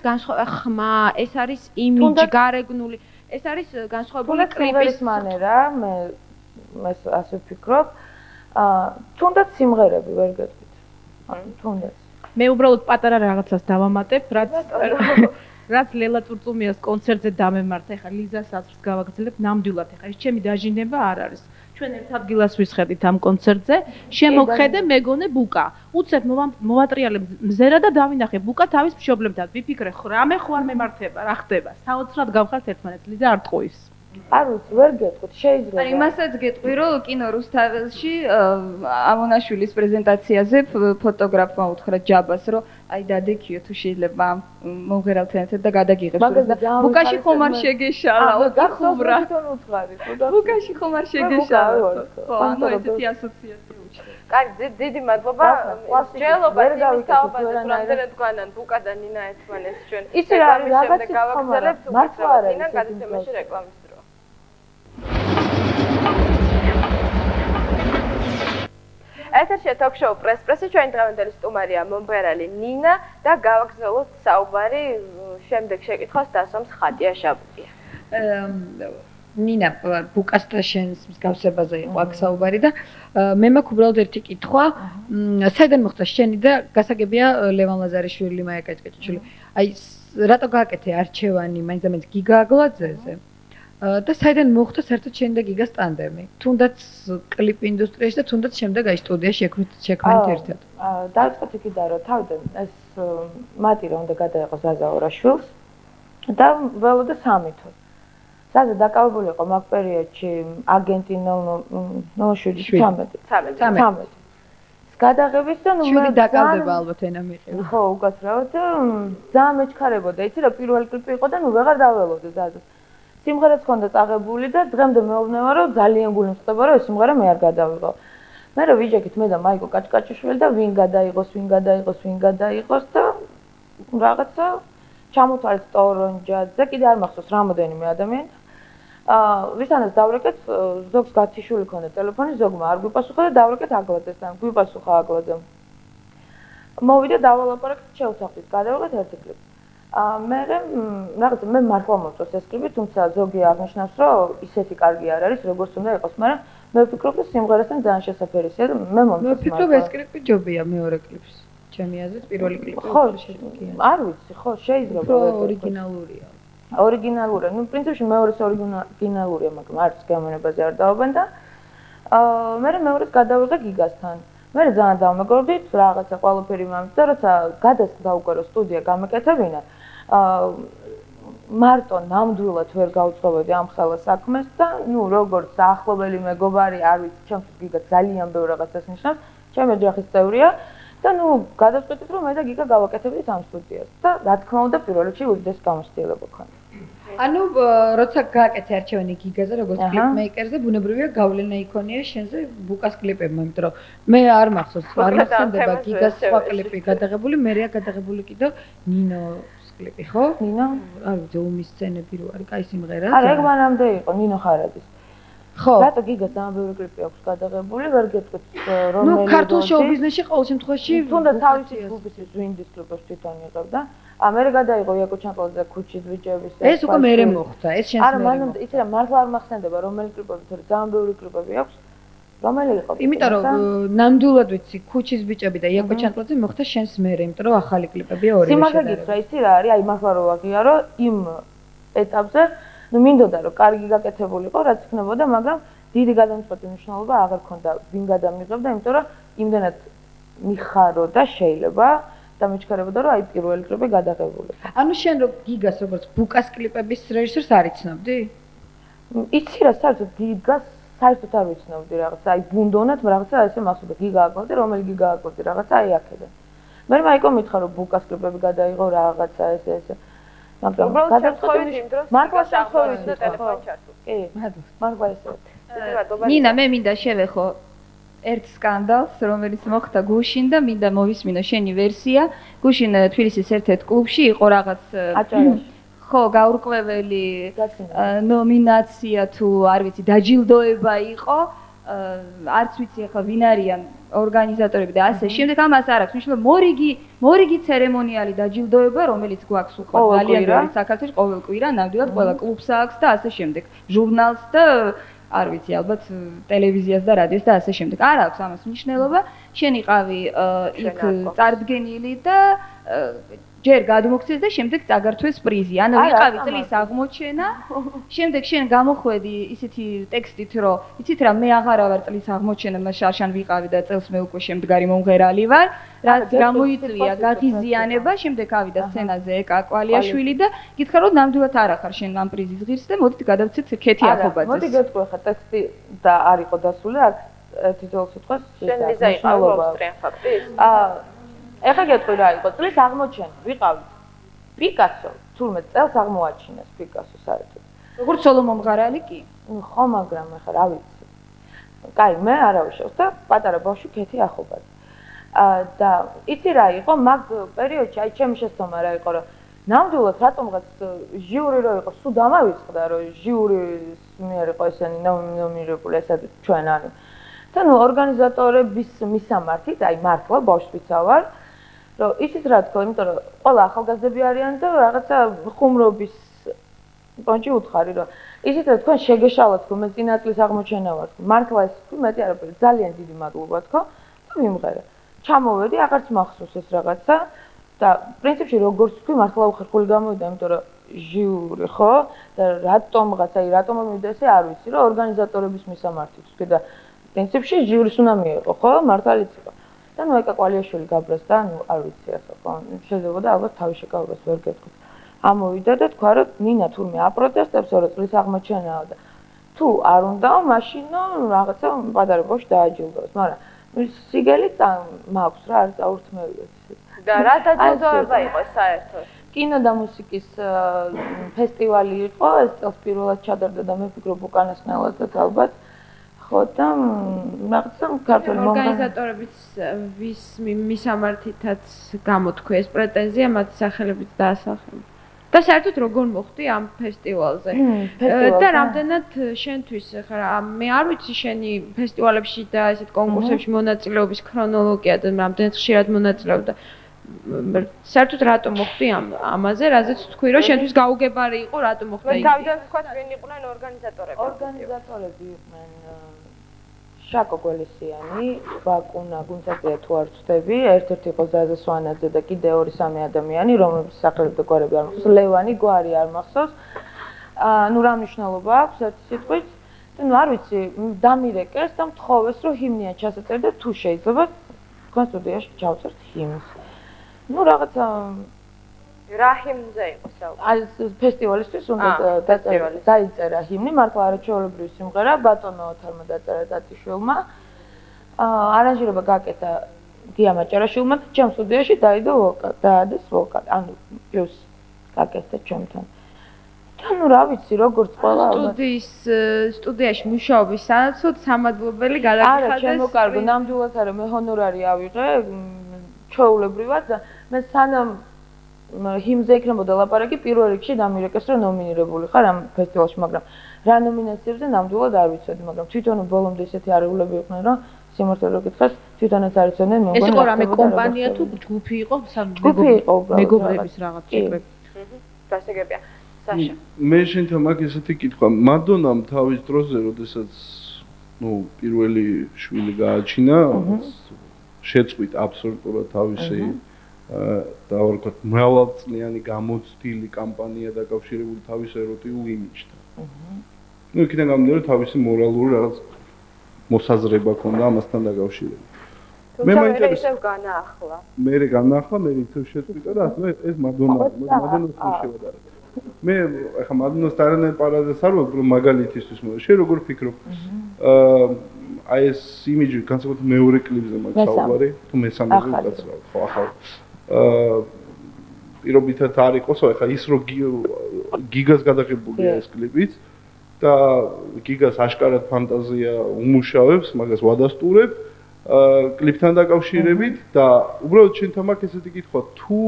ხმა, ეს არის იმიჯი, გარეგნული, ეს არის განსხვავებული კლიპის მანერა, მე ასე ვფიქრობ. თუნდაც სიმღერები ვერ გეტყვით. თუნდაც. მე უბრალოდ პატარა რაღაცას დავამატებ, რაც ლელა წურწუმიას კონცერტზე დამემართა. ეხლა ლიზას ასრს გავაგრძელებ ნამდვილად. ეხლა ეს ჩემი დაჟინება არ არის. ჩვენ ერთ ადგილას ვისხედით ამ კონცერტზე, შემოგხედე მეგონე ბუკა. უცებ მოვატრიალებ მზერა და დავინახე ბუკა თავის მშობლებთან. ვიფიქრე, რამე ხო არ მემართება, რა ხდება? საოცრად გავხართ ერთმანეთს, ლიზა არ ტყუის. არ ვიცი, ვერ გეტყვით, შეიძლება. აი, იმასაც გეტყვი, რომ კინო რუსთაველში ამონაშვილის პრეზენტაციაზე ფოტოგრაფმა უთხრა ჯაბას, რომ აი დადექიო თუ შეიძლება მომღერალთან ერთად და გადაგიღებს. ბუკაში ხომ არ შეგეშალა, გახუბრა. ბუკაში ხომ არ შეგეშალა. ხო, ანუ ესეთი ასოციაცია უჩნდება. კარგი, დიდი მადლობა. ჯელობა იმის თაობაზე, რომ რამდენად გვანან ბუკა და ნინა ერთმანეთს ჩვენ. იცი რა, რაღაცა გავაგრძელებთ, მართლა არა ნინა გადაცემაში რეკლამის დრო. ეთერშია ток-შოუ პრესპრესი, ჩვენი დღევანდელი სტუმარია მომღერალი ნინა და გავაგრძელოთ საუბარი შემდეგ შეკითხვას დასვამს ხატია შაბუკია. ნინა, ბუკასთან შენს მსგავსებაზე იყო აქ საუბარი და მე მაქვს უბრალოდ ერთი კითხვა. საიდან მოხდა შენი და გასაგებია ლევან ლაზარიშვილი, მაია კაჭკაჭიშვილი. აი, რატო გააკეთე არჩევანი მაინც გიგა აგლაძეზე? და საიდან მოხდა საერთოდ შენ და გიგას ტანდემი? თუნდაც კლიპ ინდუსტრიაში და თუნდაც შემდეგ აი სტუდია შექმნით ერთად. დაიწყეთ იქიდან, რომ თავიდან ეს მათი რომ უნდა გადაეყო ზაზა ორაშვილს და ველოდა სამითო. ზაზა დაკავებული იყო მაგ პერიოდში აგენტი 007-13. გადაღების და ნუ მე დაკავდება ალბათ ენა მიყევ. ხო, უკაცრავად და ძალიან მეჩქარებოდა, იცი რა პირველი კლიპი იყო და ნუ ვეღარ დაველოდე ზაზას. სიმღერაც ჰქონდა წაღებული და დღემდე მეუბნება რომ ძალიან გულისხმობა რომ ეს სიმღერა მე არ გადავიღო. მე რა ვიჯექით მე და მაიკო კაჭკაჭიშვილი და ვინ გადაიღოს და რაღაცა ჩამოთვალეთ ტორონჯაძე, კიდე არ მახსოვს რამოდენიმე ადამიანი. ვისთანაც დავრეკეთ, ზოგს გათიშული ქონდა ტელეფონი, ზოგმა არ გვიპასუხა და დავრეკეთ აგლაძესთან, გვიპასუხა აგლაძემ. მოვიდა დავალაპარაკეთ, შევსახით, გადავიღეთ ერთი კლიპი. მე მართლა მომწონს ეს კლიპი, თუმცა ზოგი აღნიშნავს, რომ ისეთი კარგი არ არის, როგორც უნდა იყოს, მაგრამ მე ვფიქრობ, რომ სიმღერასთან ძალიან შესაფერისია და მე მომწონს. მე ვფიქრობ, ეს კლიპი ჯობია მეორე კლიპს. ჩემი აზრით, პირველი კლიპი ხო შეგვიძლია. არ ვიცი, ხო, შეიძლება. ორიგინალურია. ორიგინალურია. ნუ პრინციპში მეორეს ორიგინალურია, მაგრამ არც გამონებაზე არ დავაბან და მე მეორეს გადავიღე გიგასთან. მე ძალიან დავმეგობრდით, რაღაცა ყველაფერი მომწდა, როცა გადასხდა უკვე რომ სტუდია გამეკეთებინა. მარტო ნამდვილად ვერ გავუწყობოდი ამ ხელა საქმეს და ნუ როგორც ახლობელი მეგობარი, არ ვიცი, ჩემთვის გიგა ძალიან ბევრ რაღაცას ნიშნავს, ჩემი ოჯახის წევრია და ნუ გადავწყვეტით რომ მე და გიგა გავაკეთებდით ამ სტუდიას და რა თქმა უნდა პირველ რიგში უდიდეს გამოცდილება ქონდა. ანუ როცა გააკეთე არჩევანი გიგაზე როგორც კლიპმეიკერზე, ბუნებრივია გავლენა იქონია შენზე ბუკას კლიპებმა, იმიტომ რომ მე არ მახსოვს, არ მახსენდება გიგას სხვა კლიპი გადაღებული, მერეა გადაღებული კიდევ ნინოს კლიპი, ხო? ნინო? არ ვიცი, ომის სცენები რო არის, კაი სიმღერა. არა, ეგ მანამდე იყო ნინო ხარაძის. ხო. რატო გიგას ძალიან ბევრი კლიპი აქვს გადაღებული, ვერ გეტყვით რომელი. ნუ ქართულ შოუ-ბიზნესში ყოველ შემთხვევაში თუნდაც თავისი ჯგუფის ვინდის კლიპებს თვითონ იღებდა. მერე გადაიღო იაკო ჩანკოლიძე ქუჩის ბიჭების და ეს უკვე მერე მოხდა, ეს შენს მერე. არა, მანამდე იცი რა, მართლა არ მახსენდება რომელი კლიპები, თორე ძალიან ბევრი კლიპები აქვს. რომელი იყო? იმიტომ რომ ნამდვილად ვიცი, ქუჩის ბიჭები და იაკო ჩანკოლიძე მოხდა შენს მერე, იმიტომ რომ ახალი კლიპებია ორივე შედარებით. სიმართლე გითხრა, იცი რა არის? აი მართლა რო ვაღიარო იმ ეტაპზე, ნუ მინდოდა რომ კარგი გაკეთებულიყო, რაც იქნებოდა, მაგრამ დიდი გადამწყვეტი მნიშვნელობა აღარ ქონდა ვინ გადამიღებდა, იმიტომ რომ იმდენად მიხარო და შეიძლება და მეჩქარებოდა რომ აი პირველი კლიპი გადაღებული. ანუ შენ რო გიგას როგორც ბუკას კლიპების რეჟისორს არ იცნობდი? იცი რა, საერთოდ გიგას საერთოდ არ ვიცნობდი რაღაცა, აი ბუნდონად რაღაცა ესე მახსოვდა გიგა აკვდი, რომელი გიგა აკვდი რაღაცა აი აქედან. მე მაიკო მითხა რომ ბუკას კლიპები გადაიღო რაღაცა ესე. მაგრამ გადაწყვეტილი იმ დროს მართლა შეხვევით და ტელეფონი ჩართულ. კი, მადლობა. მართლა ესე. ნინა, მე მინდა შევეხო ერთ სკანდალს, რომელიც მოხდა გუშინ და მინდა მოვისმინო შენი ვერსია. გუშინ თბილისის ერთ-ერთ კლუბში იყო რაღაც აჭარაში. ხო, გაურკვეველი ნომინაცია თუ არ ვიცი, დაჯილდოება იყო. არც ვიცი ახლა ვინ არიან ორგანიზატორები და ასე შემდეგ. ამას არ აქვს მნიშვნელობა. მორიგი ცერემონიალი დაჯილდოება, რომელიც გვაქვს უკვე ძალიან ბევრი საქართველოში ყოველ კვირა, ნამდვილად ყველა კლუბს აქვს და ასე შემდეგ. ჟურნალს და არ ვიცი, ალბათ ტელევიზიას და რადიოს და ასე შემდეგ. არ აქვს ამას მნიშვნელობა. შენ იყავი იქ წარდგენილი და ჯერ გადმოგცეს და შემდეგ წაგართვეს პრიზი. ანუ იყავი წლის აღმოჩენა. შემდეგ შენ გამოხვედი ისეთი ტექსტით, რომ იცით რა, მე აღარა ვარ წლის აღმოჩენა, შარშან ვიყავი და წელს მე უკვე შემდგარი მომღერალი ვარ. რაც გამოიწვია გაღიზიანება, შემდეგ ავიდა სცენაზე ეკა კვალიაშვილი და გითხრა რომ ნამდვილად არ ახარ შენ ამ პრიზის ღირსი და მოდით გადავცეთ ქეთი ახობაძეს. მოდი გეტყვი ხა ტექსტი და არ იყო დასული, აქ ერთი ძოლ სიტყვას შენ ვიზა იყავ მოსტრიან ფაქტის? ეხლა გეტყვი რა იყო წლის აღმოჩენა, ვიყავით პიკასო, თურმე წელს აღმოაჩინეს პიკასო საერთოდ. როგორც სოლო მომღერალი კი? ხო, მაგრამ ეხლა რა ვიცი. კაი, მე არავიშევს და პატარა ბავშვი ქეთი ახობაძე. და იცი რა იყო მაგ პერიოდში, აი ჩემი შეცდომა რა იყო, რომ ნამდვილად რატომღაც ჟიური რო იყო, სულ დამავიწყდა, რომ ჟიურის მიერ იყო ესენი ნომინირებული, ესა ჩვენ არის. და ნუ ორგანიზატორების მისამართით, აი მართლა ბავშვიცა ვარ, რომ იცით რა თქო, იმიტომ რომ ყველა ახალგაზრდები არიან და რაღაცა ხუმრობის პონჩი უთხარი, რომ იცით რა თქვენ შეგეშალოთ, რომ მე წინა წლის აღმოჩენა ვარ, მართლა ეს თქვი მეტი არაფერი, ძალიან დიდი მადლობა თქო და მიმღერე. ჩამოვედი, აღარც მახსოვს ეს რაღაცა და პრინციპში როგორც თქვი, მართლა უხერხული გამოვიდა, იმიტომ რომ ჟიური ხო და რატომღაც, აი რატომ მივიდა ესე არ ვიცი, რომ ორგანიზატორების მისამართით თქვი და პრინციპში ჟიურის უნდა მიიღო, ხო? მართალიც იყო. და ნუ ეკა კვალიაშვილი გაბრეს და ნუ არ ვიცი ასე ხო. შეიძლება და ალბათ თავის შეკავებას ვერ გეტყვით. ამოვიდა და თქვა რომ ნინა თურმე აპროტესტებს, რომ წლის აღმოჩენაა და თუ არ უნდა, მაშინ რაღაცა პატარა ბავშვი დააჯილდოს, მაგრამ სიგელი მაქვს რა, არ წაურთმევია. და რა დაჯილდოება იყო საერთოდ? კინო და მუსიკის ფესტივალი იყო, ეს წელს პირველად ჩადარდა და მე ვფიქრობ უკანასკნელადაც ალბათ. ხო და რაღაცა ქართული ორგანიზატორების ვის მისამართითაც გამოთქვეს პრეტენზია მათ სახელებით დაასახელეთ. და საერთოდ როგორ მოხდი ამ ფესტივალზე? და რამდენად შენთვის ხა მე არ ვიცი შენი ფესტივალებში და ესეთ კონკურსებში მონაწილეობის ქრონოლოგია და რამდენად ხშირად მონაწილეობდა. საერთოდ რატომ მოხდი ამაზე, რაზეც თქვი რომ შენთვის გაუგებარი იყო, რატომ მოხდა იგი? მე თავიდან ვთქვა ვინ იყვნენ ორგანიზატორები? ორგანიზატორები იყვნენ შაკო გველისიანი, ბაკუნა გუნცაძე თუ არ ვწდები, ერთ-ერთი იყო ზაზა სვანაძე და კიდე 2-3 ადამიანი, რომლებიც სახელები და გვარები არ მახსოვს, ლევანი გვარი არ მახსოვს. ნუ რა მნიშვნელობა აქვს ერთი სიტყვით? და ნუ არ ვიცი, დამირეკეს და მთხოვეს რომ ჰიმნია ჩასაწერდეთ და თუ შეიძლება თქვენ სტუდიაში ჩავწერთ ჰიმნს. ნუ რაღაცა რა ჰიმნზე იყო საუბარი? აი ფესტივალისთვის უნდა დაიწერა ჰიმნი, მართლა არაჩვეულებრივი სიმღერა, ბატონო ოთარმა დაწერა დათიშვილმა. არანჟირება გაკეთა გია მაჭარაშვილმა და ჩემ სტუდიაში დაადეს ვოკალი, ანუ პლუს გაკეთდა ჩემთან. და ნუ რა ვიცი, როგორც ყველა სტუდიაში მუშაობის სანაცვლოდ სამადლობელი გადაგიხადეს. არა, ჩემო კარგო, ნამდვილად არა, მე ჰონორარი ავიღე ჩვეულებრივად და მე სანამ ჰიმზე იქნებოდა ლაპარაკი, პირველ რიგში დამირეკეს რომ ნომინირებული ხარ ამ ფესტივალში, მაგრამ რა ნომინაციებზე ნამდვილად არ ვიცოდი, მაგრამ თვითონ ბოლომდე ისეთი არეულები იყვნენ, რომ სიმართლე რო გითხრას, თვითონაც არ იცოდნენ მე ეს იყო რამე კომპანია თუ ჯგუფი იყო, მეგობრების რაღაც ჯგუფი. დასაგებია. საშა. მე შენთან მაგ ესეთი კითხვა, მადონამ თავის დროზე, როდესაც პირველი შვილი გააჩინა, შეწყვით აბსოლუტურად თავისი და ვარქვათ მრავალწლიანი გამოცდილი კამპანია დაკავშირებული თავის ეროტიულ იმიჯთან. იქიდან გამომდინარე თავისი მორალური რაღაც მოსაზრება ქონდა ამასთან დაკავშირებით. მე მაინტერესებს ისევ განაახლა. მე განაახლა, მე ისევ შეწყვიტა და ასე ეს მადონას შევადარებ. მე ახლა მადონას დარანაირ პარაზას არ ვაკრო მაგალითისთვის, შენ როგორ ფიქრობ? აი ეს იმიჯი განსაკუთრებით მეორე კლიპზე მაგ საუბარი, თუ მესამეზე უკაცრავ, ხო ახლა პირობითად არ იყოსო, ახლა ის რო გიგას გადაღებულია ეს კლიპიც და გიგას აშკარად ფანტაზია უმუშავებს, მაგას ვადასტურებ, კლიპთან დაკავშირებით და უბრალოდ შენთან მაქვს ესეთი კითხვა, თუ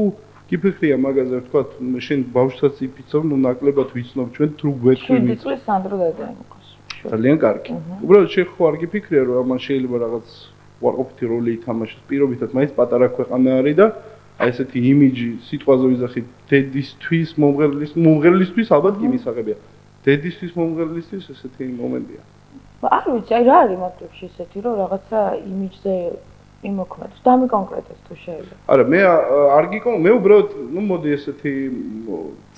გიფიქრია მაგაზე, ვთქვა, შენ ბავშვსაც იფიცობ, ნუ ნაკლებად ვიცნობ ჩვენ თუ გვეთქვი. 7 წლის სანდრო დადიანიკოს. ძალიან კარგი. უბრალოდ შენ ხო არ გიფიქრია, რომ ამან შეიძლება რაღაც უარყოფითი როლი ითამაშოს პირობითად, მაინც პატარა ქვეყანა არის და აი ესეთი იმიჯი სიტყვაზე ვიზახი დედისთვის, მომღერლისთვის ალბათ კი მისაღებია. დედისთვის, მომღერლისთვის ესეთი მომენტია. არ ვიცი, აი რა არის მაგებში ესეთი, რომ რაღაცა იმიჯზე იმოქმედოს. დამიკონკრეტეს თუ შეიძლება. არა, მე არ მე უბრალოდ, ნუ მოდი ესეთი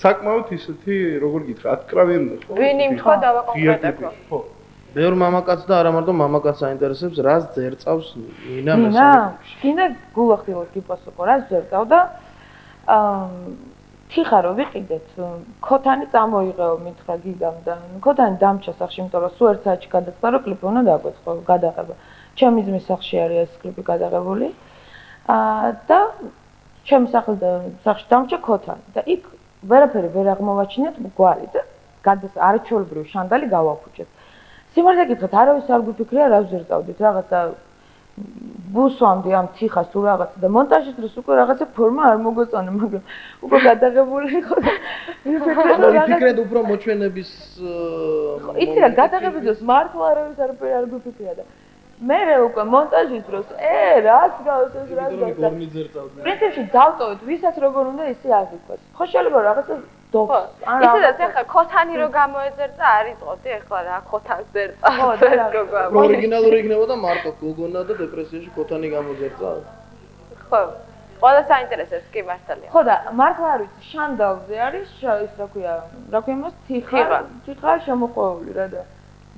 საკმაოდ ისეთი, როგორ გითხრა, ატკრავენ ხო? ვინი თქვა დავაკონკრეტებო. ხო. ბევრ მამაკაცს და არა მარტო მამაკაცს აინტერესებს, რას ძერწავს ნინა ნინა, მესამე. კიდე გულახდილოს გიპასუხო, რას ძერწავდა? თიხარო ვიყიდეთ, ქოთანი წამოიღეო მითხრა გიგამ და ქოთანი დამჭა სახში, იმიტომ რომ სულ ერთ საათში გადაწყდა, რომ კლიპი უნდა დაგვეწყო, გადაღება. ჩემი ძმის სახში არის ეს კლიპი გადაღებული. და ჩემი სახში დამჭა ქოთანი და იქ ვერაფერი ვერ აღმოვაჩინეთ გვარი და არაჩვეულებრივი შანდალი გავაფუჭეთ. სიმართლე გითხრათ, არავის არ გვიფიქრია, რა ვზერწავდით, რაღაცა ბუსვამდე ამ თიხას თუ რაღაცა და მონტაჟის დროს უკვე რაღაცა ფორმა არ მოგვეწონა, მაგრამ უკვე გადაღებული იყო და ვიფიქრეთ უფრო მოჩვენების იცი რა, გადაღების დროს მართლა არავის არაფერი არ გვიფიქრია და მე უკვე მონტაჟის დროს რას გავს ეს რას გავს პრინციპში დავტოვეთ ვისაც როგორ უნდა ისე აღიქვას ხო შეიძლება რაღაცა დობს ისედაც ახლა ქოთანი რო გამოეძერწა არ იტყოდი ახლა რა ქოთანს ძერწა ხო და ორიგინალური იქნებოდა მარტო გოგონა და დეპრესიაში ქოთანი გამოძერწა ხო ყველა საინტერესებს კი მართალია ხო და მართლა არ ვიცი შანდალზე არის ის რა ქვია მას თიხა შემოყვეული რა და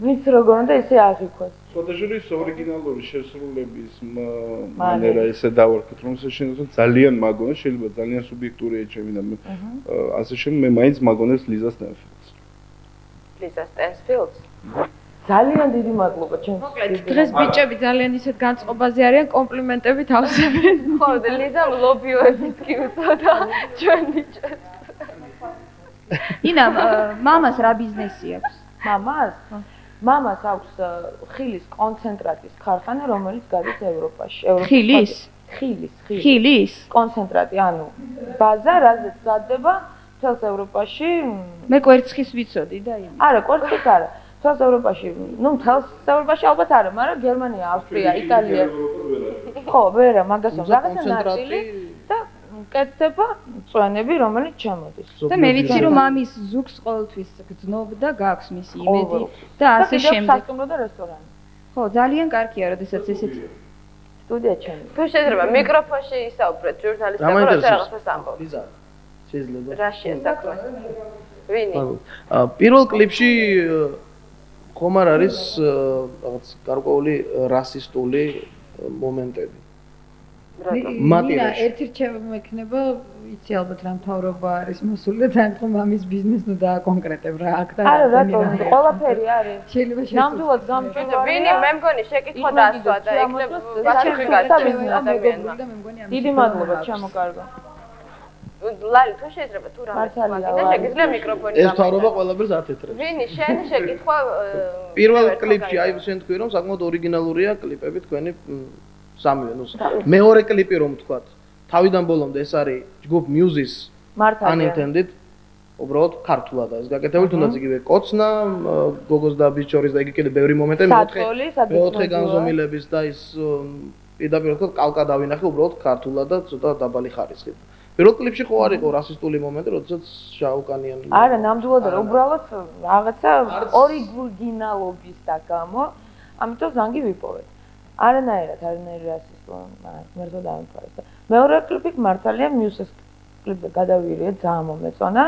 ვინც როგორ უნდა ისე აღიქვას ფოტოჟურის ორიგინალური შესრულების მანერა ესე დავარქეთ რომ შეიძლება ძალიან მაგონებს შეიძლება ძალიან სუბიექტურია ჩემი და ასე შემდეგ მე მაინც მაგონებს ლიზა სტენფილდს ლიზა სტენფილდს ძალიან დიდი მადლობა ჩემს მოკლედ დღეს ბიჭები ძალიან ისეთ განწყობაზე არიან კომპლიმენტები თავსებენ ხო და ლიზამ ლობიოებიც კი უწოდა ჩვენ ბიჭებს ინა მამას რა ბიზნესი აქვს მამას აქვს ხილის კონცენტრატის ქარხანა, რომელიც გადის ევროპაში. ხილის კონცენტრატი, ანუ ბაზა, რაზეც გზადდება მთელს ევროპაში. მე კვერცხის ვიცოდი და იმის. არა, კვერცხის არა. მთელს ევროპაში, მთელს ევროპაში ალბათ არა, მაგრამ გერმანია, ავსტრია, იტალია. ხო, ვერა, მაგასო რაღაცა ნაწილი და კეთდება წვენები, რომელიც ჩამოდის. და მე ვიცი რომ მამის ზუგს ყოველთვის გძნობდა, გაქვს მისი იმედი და ასე შემდეგ. სასტუმრო და რესტორანი. ხო, ძალიან კარგია, როდესაც ესეთი სტუდია ჩემი. თუ შეიძლება მიკროფონში ისაუბრეთ ჟურნალისტებო, როცა რაღაცას ამბობ. ლიზა, შეიძლება. რა შეესაბამება? ვინი? პირველ კლიპში ხომ არ არის რაღაც გარკვეული რასისტული მომენტები. ნინა ერთი რჩევა მექნება იცი ალბათ რა მთავრობა არის მოსული და თან ხომ ამის ბიზნეს ნუ დააკონკრეტებ რა აქ და არა რატომ ყველაფერი არის შეიძლება ნამდვილად გამჭვირვალეა ვინი მე მგონი შეკითხვა დასვა და იქნებ ბაჭი გასაბიზნეს ადამიანმა დიდი მადლობა ჩამოკარგო ლალი თუ შეიძლება თუ რამე მაგინა შეგიძლია მიკროფონი ეს მთავრობა ყველაფერს ათეთრებს ვინი შენ შეკითხვა პირველ კლიპში აი შენ თქვი რომ საკმაოდ ორიგინალურია კლიპები თქვენი სამივე ნუ მეორე კლიპი რომ თქვათ თავიდან ბოლომდე ეს არის ჯგუფ Muse-ის unintended უბრალოდ ქართულად არის გაკეთებული თუნდაც იგივე კოცნა გოგოს და ბიჭ შორის და იგი კიდე ბევრი მომენტი მეოთხე განზომილების და ის პირდაპირ ვთქვათ კალკა დავინახე უბრალოდ ქართულად და ცოტა დაბალი ხარისხით პირველ კლიპში ხო არ იყო რასისტული მომენტი როდესაც შაუკანიან არა ნამდვილად არა უბრალოდ რაღაცა ორიგინალობის და გამო ამიტომ ზანგი ვიპოვეთ არანაირად რასისტული მერტო დაამთავრეს და მეორე კლიპი მართალია Muse-ის კლიპზე გადავირიე ძალიან მომეწონა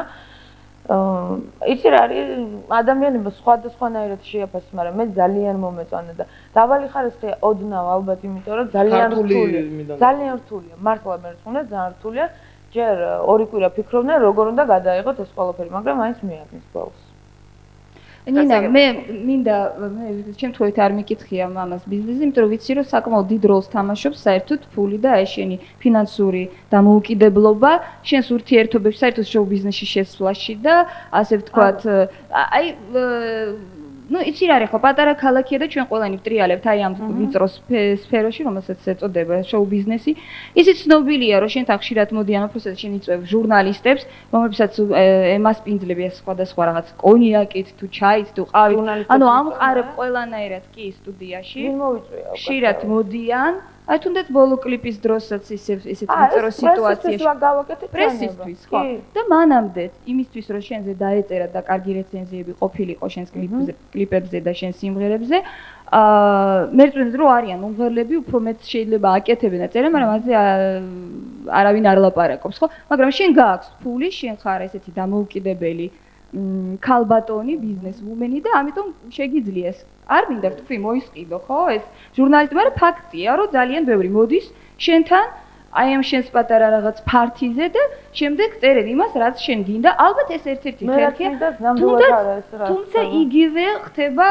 იცი რა არის ადამიანები სხვადასხვანაირად შეაფასეს მაგრამ მე ძალიან მომეწონა და დაბალი ხარისხია ოდნავ ალბათ იმიტომ რომ ძალიან რთულია მართლა მე რთულია ძალიან რთულია ჯერ ორი კვირა ფიქრობდნენ როგორ უნდა გადაიღოთ ეს ყველაფერი მაგრამ მაინც მიაგნეს ბოლოს ნინა მე მინდა შემთხვევით არ მიკითხია მამას ბიზნესი, იმიტომ რომ ვიცი რომ საკმაოდ დიდ როლს თამაშობს საერთოდ ფული და აი შენი ფინანსური დამოუკიდებლობა, შენს ურთიერთობებს საერთოდ შოუ ბიზნესში შესვლაში და ასე ვთქვათ, აი ну იცი რა არის ხო პატარა ქალაქია და ჩვენ ყველანი ვტრიალებთ აი ამ ვიწრო სფეროში რომელსაც ეწოდება შოუ ბიზნესი ისიც ცნობილია რომ შენ თან ხშირად მოდიან ოფისზე შენ იწვევ ჟურნალისტებს რომლებსაც ემასპინძლები ეს სხვადასხვა რაღაც კონიაკით თუ ჩაით თუ ყავით ანუ ამყარებ ყველანაირად კი სტუდიაში ხშირად მოდიან აი თუნდაც ბოლო კლიპის დროსაც ისეთ ვიწრო სიტუაციაში პრესისთვის ხო და მანამდე იმისთვის რომ შენზე დაეწერა და კარგი რეცენზიები ყოფილიყო შენს კლიპებზე და შენს სიმღერებზე მე ვწვენდი რომ არიან მომღერლები უფრო მეც შეიძლება აკეთებენ და წერენ მაგრამ მასზე არავინ არ ლაპარაკობს ხო მაგრამ შენ გააქვს ფული შენ ხარ ესეთი დამოუკიდებელი ქალბატონი ბიზნესვუმენი და ამიტომ შეგიძლია ეს არ მინდა თქვი მოისყიდო ხო ეს ჟურნალისტი მაგრამ ფაქტია რომ ძალიან ბევრი მოდის შენთან აი ამ შენს პატარა რაღაც ფართიზე და შემდეგ წერენ იმას რაც შენ გინდა ალბათ ეს ერთ-ერთი ხერხია თუმცა იგივე ხდება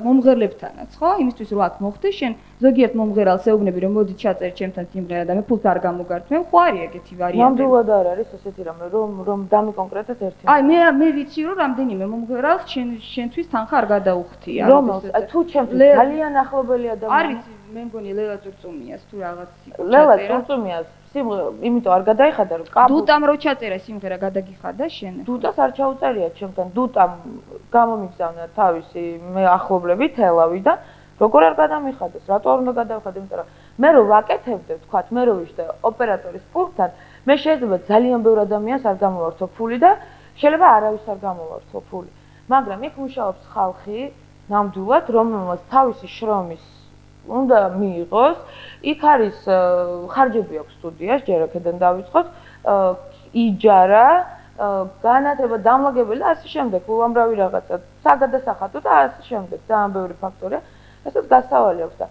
მომღერლებთანაც ხო იმისთვის რომ აქ მოხდეს შენ ზოგიერთ მომღერალს ეუბნები რომ მოდი ჩაწერ ჩემთან სიმღერა და მე ფულს არ გამოგართმევ ხო არის ეგეთი ვარიანტი ნამდვილად არ არის ესეთი რამე რომ დამი კონკრეტად ერთი აი მე ვიცი რომ რამდენიმე მომღერალს შენთვის თანხა არ გადაუხთია რომელს თუ ჩემთვის ძალიან ახლობელი ადამიანი არ ვიცი მე მგონი ლელა წურწუმიას თუ რაღაც სიკო ლელა წურწუმიას იმიტომ არ გადაიხადა რომ კაბუ დუტამ რო ჩაწერა სიმღერა გადაგიხადა შენ დუტას არ ჩაუწერია ჩემთან დუტამ გამომიგზავნა თავისი მე ახლობლები თელავიდან როგორ არ გადამიხადეს რატო არ უნდა გადავხადე იმიტომ რომ მე რო ვაკეთებდე თქვათ მე რო ვიშდე ოპერატორის პულტთან მე შეიძლება ძალიან ბევრ ადამიანს არ გამოვართო ფული და შეიძლება არავის არ გამოვართო ფული მაგრამ იქ მუშაობს ხალხი ნამდვილად რომელსაც თავისი შრომის უნდა მიიღოს იქ არის ხარჯები აქვს სტუდიას ჯერ აქედან დავიწყოთ იჯარა განათება დამლაგებელი და ასე შემდეგ უამრავი რაღაცა საგადასახადო და ასე შემდეგ ძალიან ბევრი ფაქტორია ესაც გასავალი აქვს და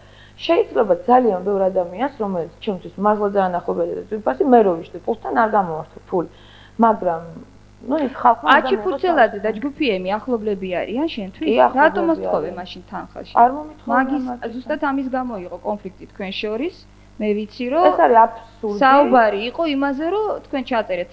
შეიძლება ძალიან ბევრ ადამიანს რომელიც ჩემთვის მართლა ძალიან ახლობელი და თვითფასი მე რო ვიშდი პულსთან არ გამოვართო ფული მაგრამ ну ის ხალხმა აჩი ფუცელაძე და ჯგუფიემი ახლობლები არიან შენთვის რატომ მოსთხოვე მაშინ თანხაში არ მომითხოვე მაგის ზუსტად ამის გამო იყო კონფლიქტი თქვენ შორის მე ვიცი რომ ეს არის აბსურდი საუბარი იყო იმაზე რომ თქვენ ჩაწერეთ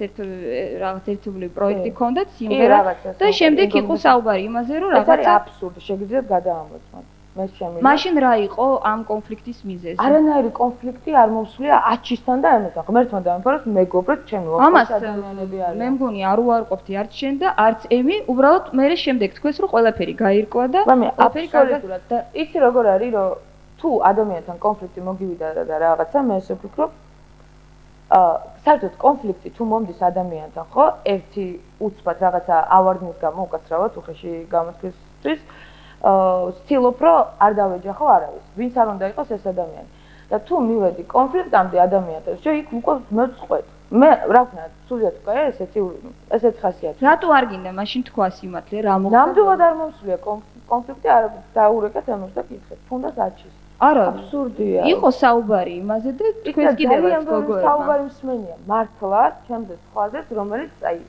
რაღაც ერთობლივ პროექტი ქონდათ სიმღერა და შემდეგ იყო საუბარი იმაზე რომ რაღაცა ეს არის აბსურდი შეგიძლიათ გადაამოწმოთ მე შემიძლია მაშინ რა იყო ამ კონფლიქტის მიზეზი არანაირი კონფლიქტი არ მომსვლია აჩისთან და ამასთან ღმერთმა დამიფაროს მეგობრად ჩემი ოქროს ადამიანები არიან მე მგონი არ უარყოფდი არც შენ და არც ემი უბრალოდ მე შემდეგ თქვენს რომ ყველაფერი გაირკვა და ყველაფერი კარგად და იცი როგორ არის რომ თუ ადამიანთან კონფლიქტი მოგივიდა და რაღაცა მე ესე ვფიქრობ საერთოდ კონფლიქტი თუ მომდის ადამიანთან ხო ერთი უცბად რაღაცა ავარდნის გამო უკაცრავად უხეში გამოთქვისთვის ვცდილობ რომ არ დავეჯახო არავის ვინც არ უნდა იყოს ეს ადამიანი და თუ მივედი კონფლიქტამდე ადამიანთან შე იქ უკვე მეწყვეტ მე რა ვქნა სულიად უკვე ესეთი ხასიათი რატო არ გინდა მაშინ თქვა სიმართლე რა მოხდა ნამდვილად არ მომსვლია კონფლიქტი არ დაურეკეთ ამას და კითხეთ თუნდაც აჩის არა აბსურდია იყო საუბარი იმაზე და თქვენს კიდევაც გოგოება საუბარი მსმენია მართლა ჩემზე სხვაზეც რომელიც აი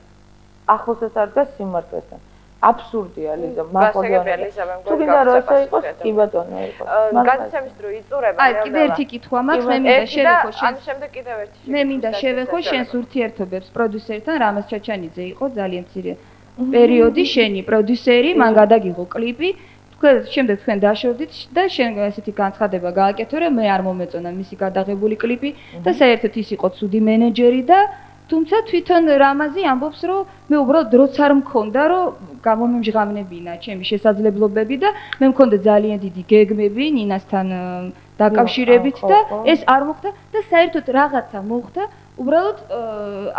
ახლოსაც არ დგას სიმართლესთან აბსურდია ლიზა მასოგებია თუ გინდა რომ ესე იყოს კი ბატონო იყოს გადაცემის დრო იწურება აი კიდე ერთი კითხვა მაქვს მე მინდა შევეხო შენ ამ შემდეგ კიდევ ერთი მე მინდა შევეხო შენს ურთიერთობებს პროდიუსერთან რამაზ ჩაჩანიძე იყო ძალიან მცირე პერიოდი შენი პროდიუსერი მან გადაგიღო კლიპი თქვენ შემდეგ თქვენ დაშორდით და შენ ესეთი განცხადება გააკეთო რომ მე არ მომეწონა მისი გადაღებული კლიპი და საერთოდ ის იყო ცუდი მენეჯერი და თუმცა თვითონ რამაზი ამბობს რომ მე უბრალოდ დროც არ მქონდა რომ გამომიმჟღავნებინა ჩემი შესაძლებლობები და მე მქონდა ძალიან დიდი გეგმები ნინასთან დაკავშირებით და ეს არ მოხდა და საერთოდ რაღაცა მოხდა უბრალოდ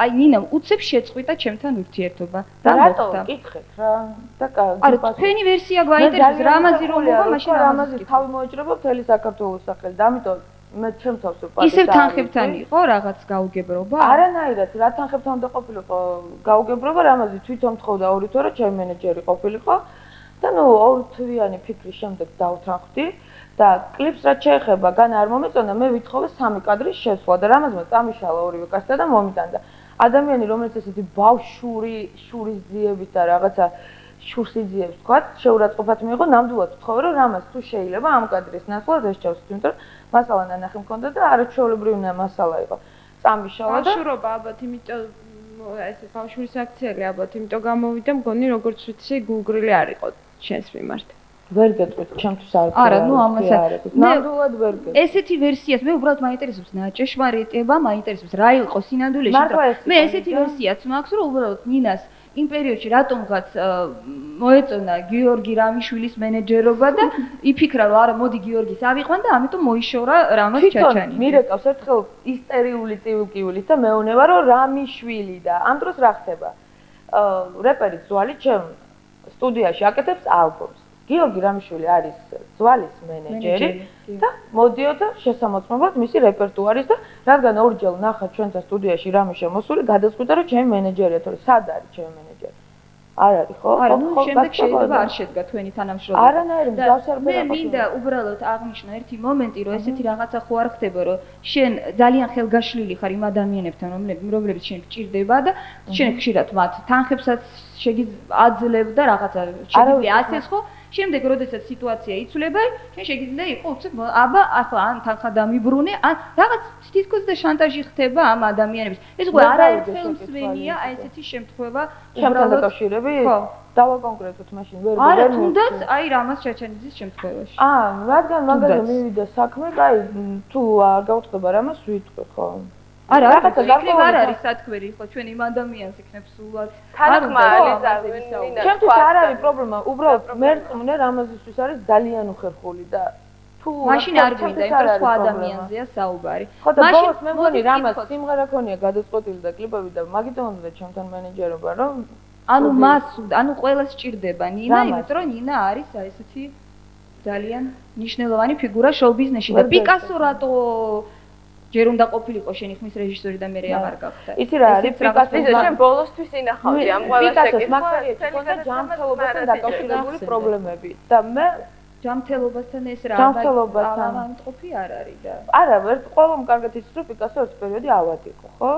აი ნინამ უცებ შეწყვიტა ჩემთან ურთიერთობა რა მოხდა კითხეთ რა და არა თქვენი ვერსია გვაინტერესებს რამაზი რომ მოვა მაშინ რამაზი თავი მოეჭრება მთელი საქართველოს სახელი და ამიტომ მე ჩემთავს ვპატივ ისევ თანხებთან იყო რაღაც გაუგებრობა? არანაირად, რა თანხებთან უნდა ყოფილიყო გაუგებრობა, რამაზი თვითონ თხოვდა ორი თვე, რომ ჩემი მენეჯერი ყოფილიყო და ნუ ორი თვიანი ფიქრის შემდეგ დავთანხმდი და კლიპს რაც შეეხება, გან არ მომეწონა, მე ვითხოვე 3 კადრის შესვლა და რამაზმა წამიშალა ორივე კაცთა და მომიტანდა. ადამიანი, რომელიც ესეთი ბავშვური შურისძიებით და რაღაცა შურსიძიებს თქვა, შეურაცხყოფად მიიღო, ნამდვილად ვთხოვე, რომ რამაზ თუ შეიძლება ამ კადრის ნაცვლად ეს ჩავსვით, იმიტომ რომ მასალა ნანახი მქონდა და არაჩვეულებრივი მასალა იყო. წამიშალა და ბავშვობა ალბათ, იმიტომ ესე ბავშვის აქციელი ალბათ, იმიტომ გამოვიდა, მგონი როგორც ვიცი, გულგრილი არ იყო შენს მიმართ. ვერ გეტყვით, ჩემთვის არ არა, ნუ ამას ნამდვილად ვერ გეტყვით. ესეთი ვერსიაც მე უბრალოდ მაინტერესებს ნაჭეშმარიტება, მაინტერესებს რა იყო სინამდვილეში, მე ესეთი ვერსიაც მაქვს, რომ უბრალოდ ნინას იმ პერიოდში რატომღაც მოეწონა გიორგი რამიშვილის მენეჯერობა და იფიქრა რომ არა მოდი გიორგის ავიყვან და ამიტომ მოიშორა რამაზ ჩაჩანი. მირეკავს ერთხელ ისტერიული წივკივილით და მეუნება რომ რამიშვილი და ამ დროს რა ხდება? რეპერი ძვალი ჩემ სტუდიაში აკეთებს ალბომს. გიორგი რამიშვილი არის ძვალის მენეჯერი და მოდიოდა შესამოწმებლად მისი რეპერტუარის და რადგან ორჯერ ნახა ჩვენთან სტუდიაში რამე შემოსული, გადაწყვიტა რომ ჩემი მენეჯერია, თორე სად არის ჩემი მენეჯერი? არ არის ხო? არა, ნუ შემდეგ შეიძლება არ შედგა თქვენი თანამშრომლობა. არანაირი მსგავსება მე მინდა უბრალოდ აღნიშნო ერთი მომენტი, რომ ესეთი რაღაცა ხო არ ხდება, რომ შენ ძალიან ხელგაშლილი ხარ იმ ადამიანებთან, რომლებიც შენ გჭირდება და შენ ხშირად მათ თანხებსაც აძლევ და რაღაცა შეგიძლია ასეც ხო? შემდეგ როდესაც სიტუაცია იცვლება, შენ შეგიძლია იყო უცებ აბა ახლა ან თანხა დამიბრუნე, ან რაღაც თითქოს და შანტაჟი ხდება ამ ადამიანების. ეს უკვე არაერთ ხელმსვენია, აი ესეთი შემთხვევა უბრალოდ დაკავშირები დავაკონკრეტოთ მაშინ ვერ ვერ. არა, თუნდაც აი რამაზ ჩაჩანიძის შემთხვევაში. რადგან მაგაზე მივიდა საქმე, აი თუ არ გავხდება რამას ვიტყვი ხო? არა, იქნებ არ არის სათქმელი, ხო ჩვენ იმ ადამიანს იქნებ სულად. თანხმა ელიზავეტა. ჩემთვის არ არის პრობლემა, უბრალოდ მერწმუნე რამაზისთვის არის ძალიან უხერხული და თუ მაშინ არ გვინდა, იმიტომ სხვა ადამიანზეა საუბარი. ხო და ბოლოს მე მგონი რამაზ სიმღერა ქონია გადაწყვეტილი და კლიპები და მაგიტომ უნდა ჩემთან მენეჯერობა რომ ანუ ყველას სჭირდება ნინა, იმიტომ რომ ნინა არის აი ესეთი ძალიან მნიშვნელოვანი ფიგურა შოუ-ბიზნესში და პიკასო რატო ჯერ უნდა ყოფილიყო შენი ხმის რეჟისორი და მე აღარ გახდა. იცი რა არის პიკასოს შენ ბოლოსთვის ინახავდი ამ ყველა შეკითხვას და ჯანმრთელობასთან დაკავშირებული პრობლემები და მე ჯანმრთელობასთან ეს რა ავადმყოფი არ არის და არა ვერ ყველამ კარგად იცის რომ პიკასო ერთ პერიოდი ავად იყო ხო?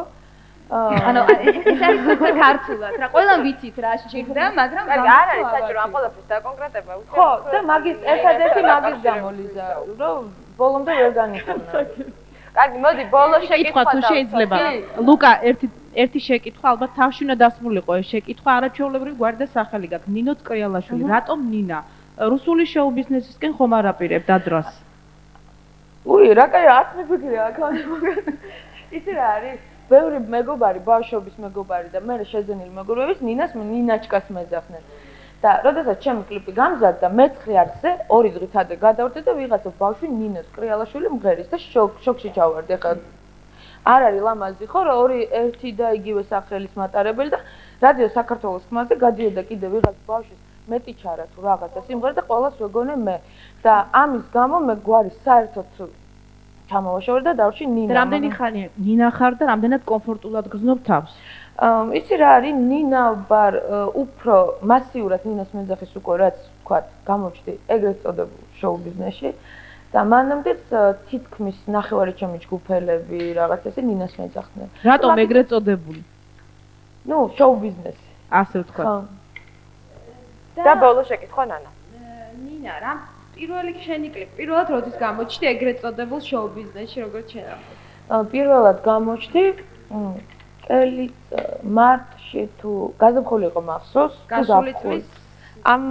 ანუ ეს არის ზუსტად ქართულად რა ყველამ ვიცით რა სჭირდა მაგრამ არ არის საჭირო ამ ყველაფრის დაკონკრეტება უცებ ხო და მაგის ერთადერთი მაგის გამო ლიზა რომ ბოლომდე ვერ განიხილნა კარგი მოდი ბოლოს შეკითხვა თუ შეიძლება ლუკა ერთი შეკითხვა ალბათ თავში უნდა დასრულიყო ეს შეკითხვა არაჩვეულებრივი გვარდა სახელი გაქვს ნინო წკრიალაშვილი რატომ ნინა რუსული შოუ ბიზნესისკენ ხომ არ აპირებ დადრას უი რა კაი არც მიფიქრე აქ იცი რა არის ბევრი მეგობარი ბავშვობის მეგობარი და მე შეძენილი მეგობრების ნინას ნინაჩკას მეძახდნენ და როდესაც ჩემი კლიპი გამზადდა მე-9 არხზე 2 დღით ადრე გადავდე და ვიღაცა ბავშვი ნინო წკრიალაშვილი მღერის და შოკში ჩავარდი ხა არ არის ლამაზი ხო რა ერთი და იგივე სახელის მატარებელი და რადიო საქართველოს ხმაზე გადიოდა კიდე ვიღაც ბავშვის მეტი ჩარა თუ რაღაცა სიმღერა და ყველას ვეგონე მე და ამის გამო მე გვარი საერთოდ ჩამოვაშორე და დავში ნინა. რამდენი ხანია ნინა ხარ და რამდენად კომფორტულად გრძნობ თავს? იცი რა არის ნინა ვარ უფრო მასიურად ნინას მეძახის უკვე რაც თქვა გამოჩდი ეგრეთ წოდებულ შოუ ბიზნესში და მანამდეც თითქმის ნახევარი ჩემი ჯგუფელები რაღაც ესე ნინას მეძახდნენ. რატომ ეგრეთ წოდებული? ნუ შოუ ბიზნესი. ასე ვთქვა. და ბოლო შეკითხვა ნანა. ნინა რა პირველი შენი კლიპი პირველად როდის გამოჩდი ეგრეთ წოდებულ შოუ ბიზნესში როგორც შენა? პირველად გამოჩდი მარტში თუ გაზაფხული იყო მახსოვს გასული წლის ამ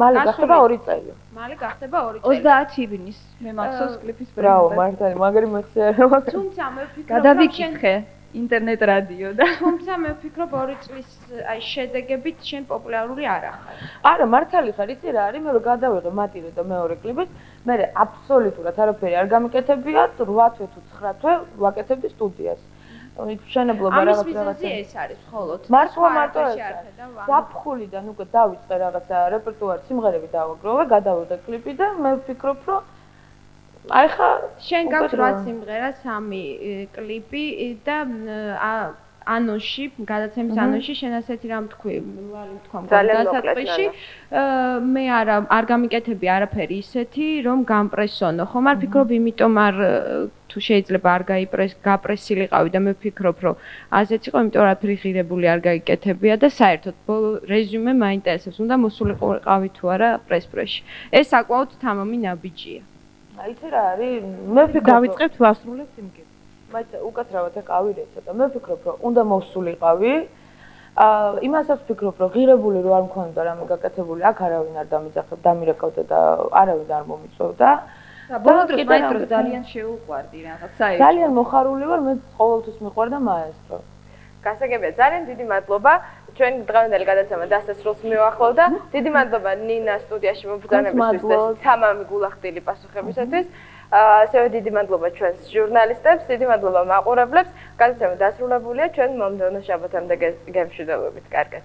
მალე გახდება 2 წელი. მალე გახდება 2 წელი. 30 ივნის მე მახსოვს კლიპის პრემიერა. ბრავო მართალი მაგარი მეხსიერება. თუმცა მე ვფიქრობ გადავიკითხე ინტერნეტ რადიო და თუმცა მე ვფიქრობ 2 წლის აი შედეგებით შენ პოპულარული არ ახარ. არა მართალი ხარ იცი რა არის მე რომ გადავიღე მატირე და მეორე კლიპის მე აბსოლუტურად არაფერი არ გამიკეთებია 8 თვე თუ 9 თვე ვაკეთებდი სტუდიას. შენებლობა რაღაც ეს არის მხოლოდ მართლა მარტო ეს ზაფხულიდან უკვე დავიწყე რაღაცა რეპერტუარი სიმღერები დავაგროვე გადავიღე კლიპი და მე ვფიქრობ რომ აი ხა შენ გაქვს 8 სიმღერა 3 კლიპი და ანონსში გადაცემის ანონსში შენ ასეთი რამ თქვი ლალი თქვა დასაწყისში მე არ გამიკეთები არაფერი ისეთი რომ გამპრესონო ხომ არ ფიქრობ იმიტომ არ თუ შეიძლება არ გაპრესილიყავი და მე ვფიქრობ რომ ასეც იყო იმიტომ რომ არაფერი ღირებული არ გაიკეთებია და საერთოდ რეზიუმე მაინტერესებს უნდა მოსულიყავი თუ არა პრესში ეს საკმაოდ თამამი ნაბიჯია აი იცი რა არის მე ვფიქრობ დავიწყებთ ვასრულებთ იმ კითხავს მაგრამ უკაცრავად ეკავირე ცოტა მე ვფიქრობ რომ უნდა მოსულიყავი იმასაც ვფიქრობ, რომ ღირებული რო არ მქონოდა რამე გაკეთებული, აქ არავინ არ დამირეკავდა და არავინ არ მომიწევდა. ბოლო დროს მაესტრო ძალიან შეუყვარდი რაღაც საერთოდ. ძალიან მოხარული ვარ, მე ყოველთვის მიყვარდა მაესტრო. გასაგებია, ძალიან დიდი მადლობა. ჩვენ დღევანდელი გადაცემა დასასრულს მივახლოვდა. დიდი მადლობა ნინა სტუდიაში მობრძანებისთვის და თამამი გულახდილი პასუხებისათვის. ასევე დიდი მადლობა ჩვენს ჟურნალისტებს, დიდი მადლობა მაყურებლებს. გადაცემა დასრულებულია, ჩვენ მომდევნო შაბათამდე გემშვიდობებით. კარგად.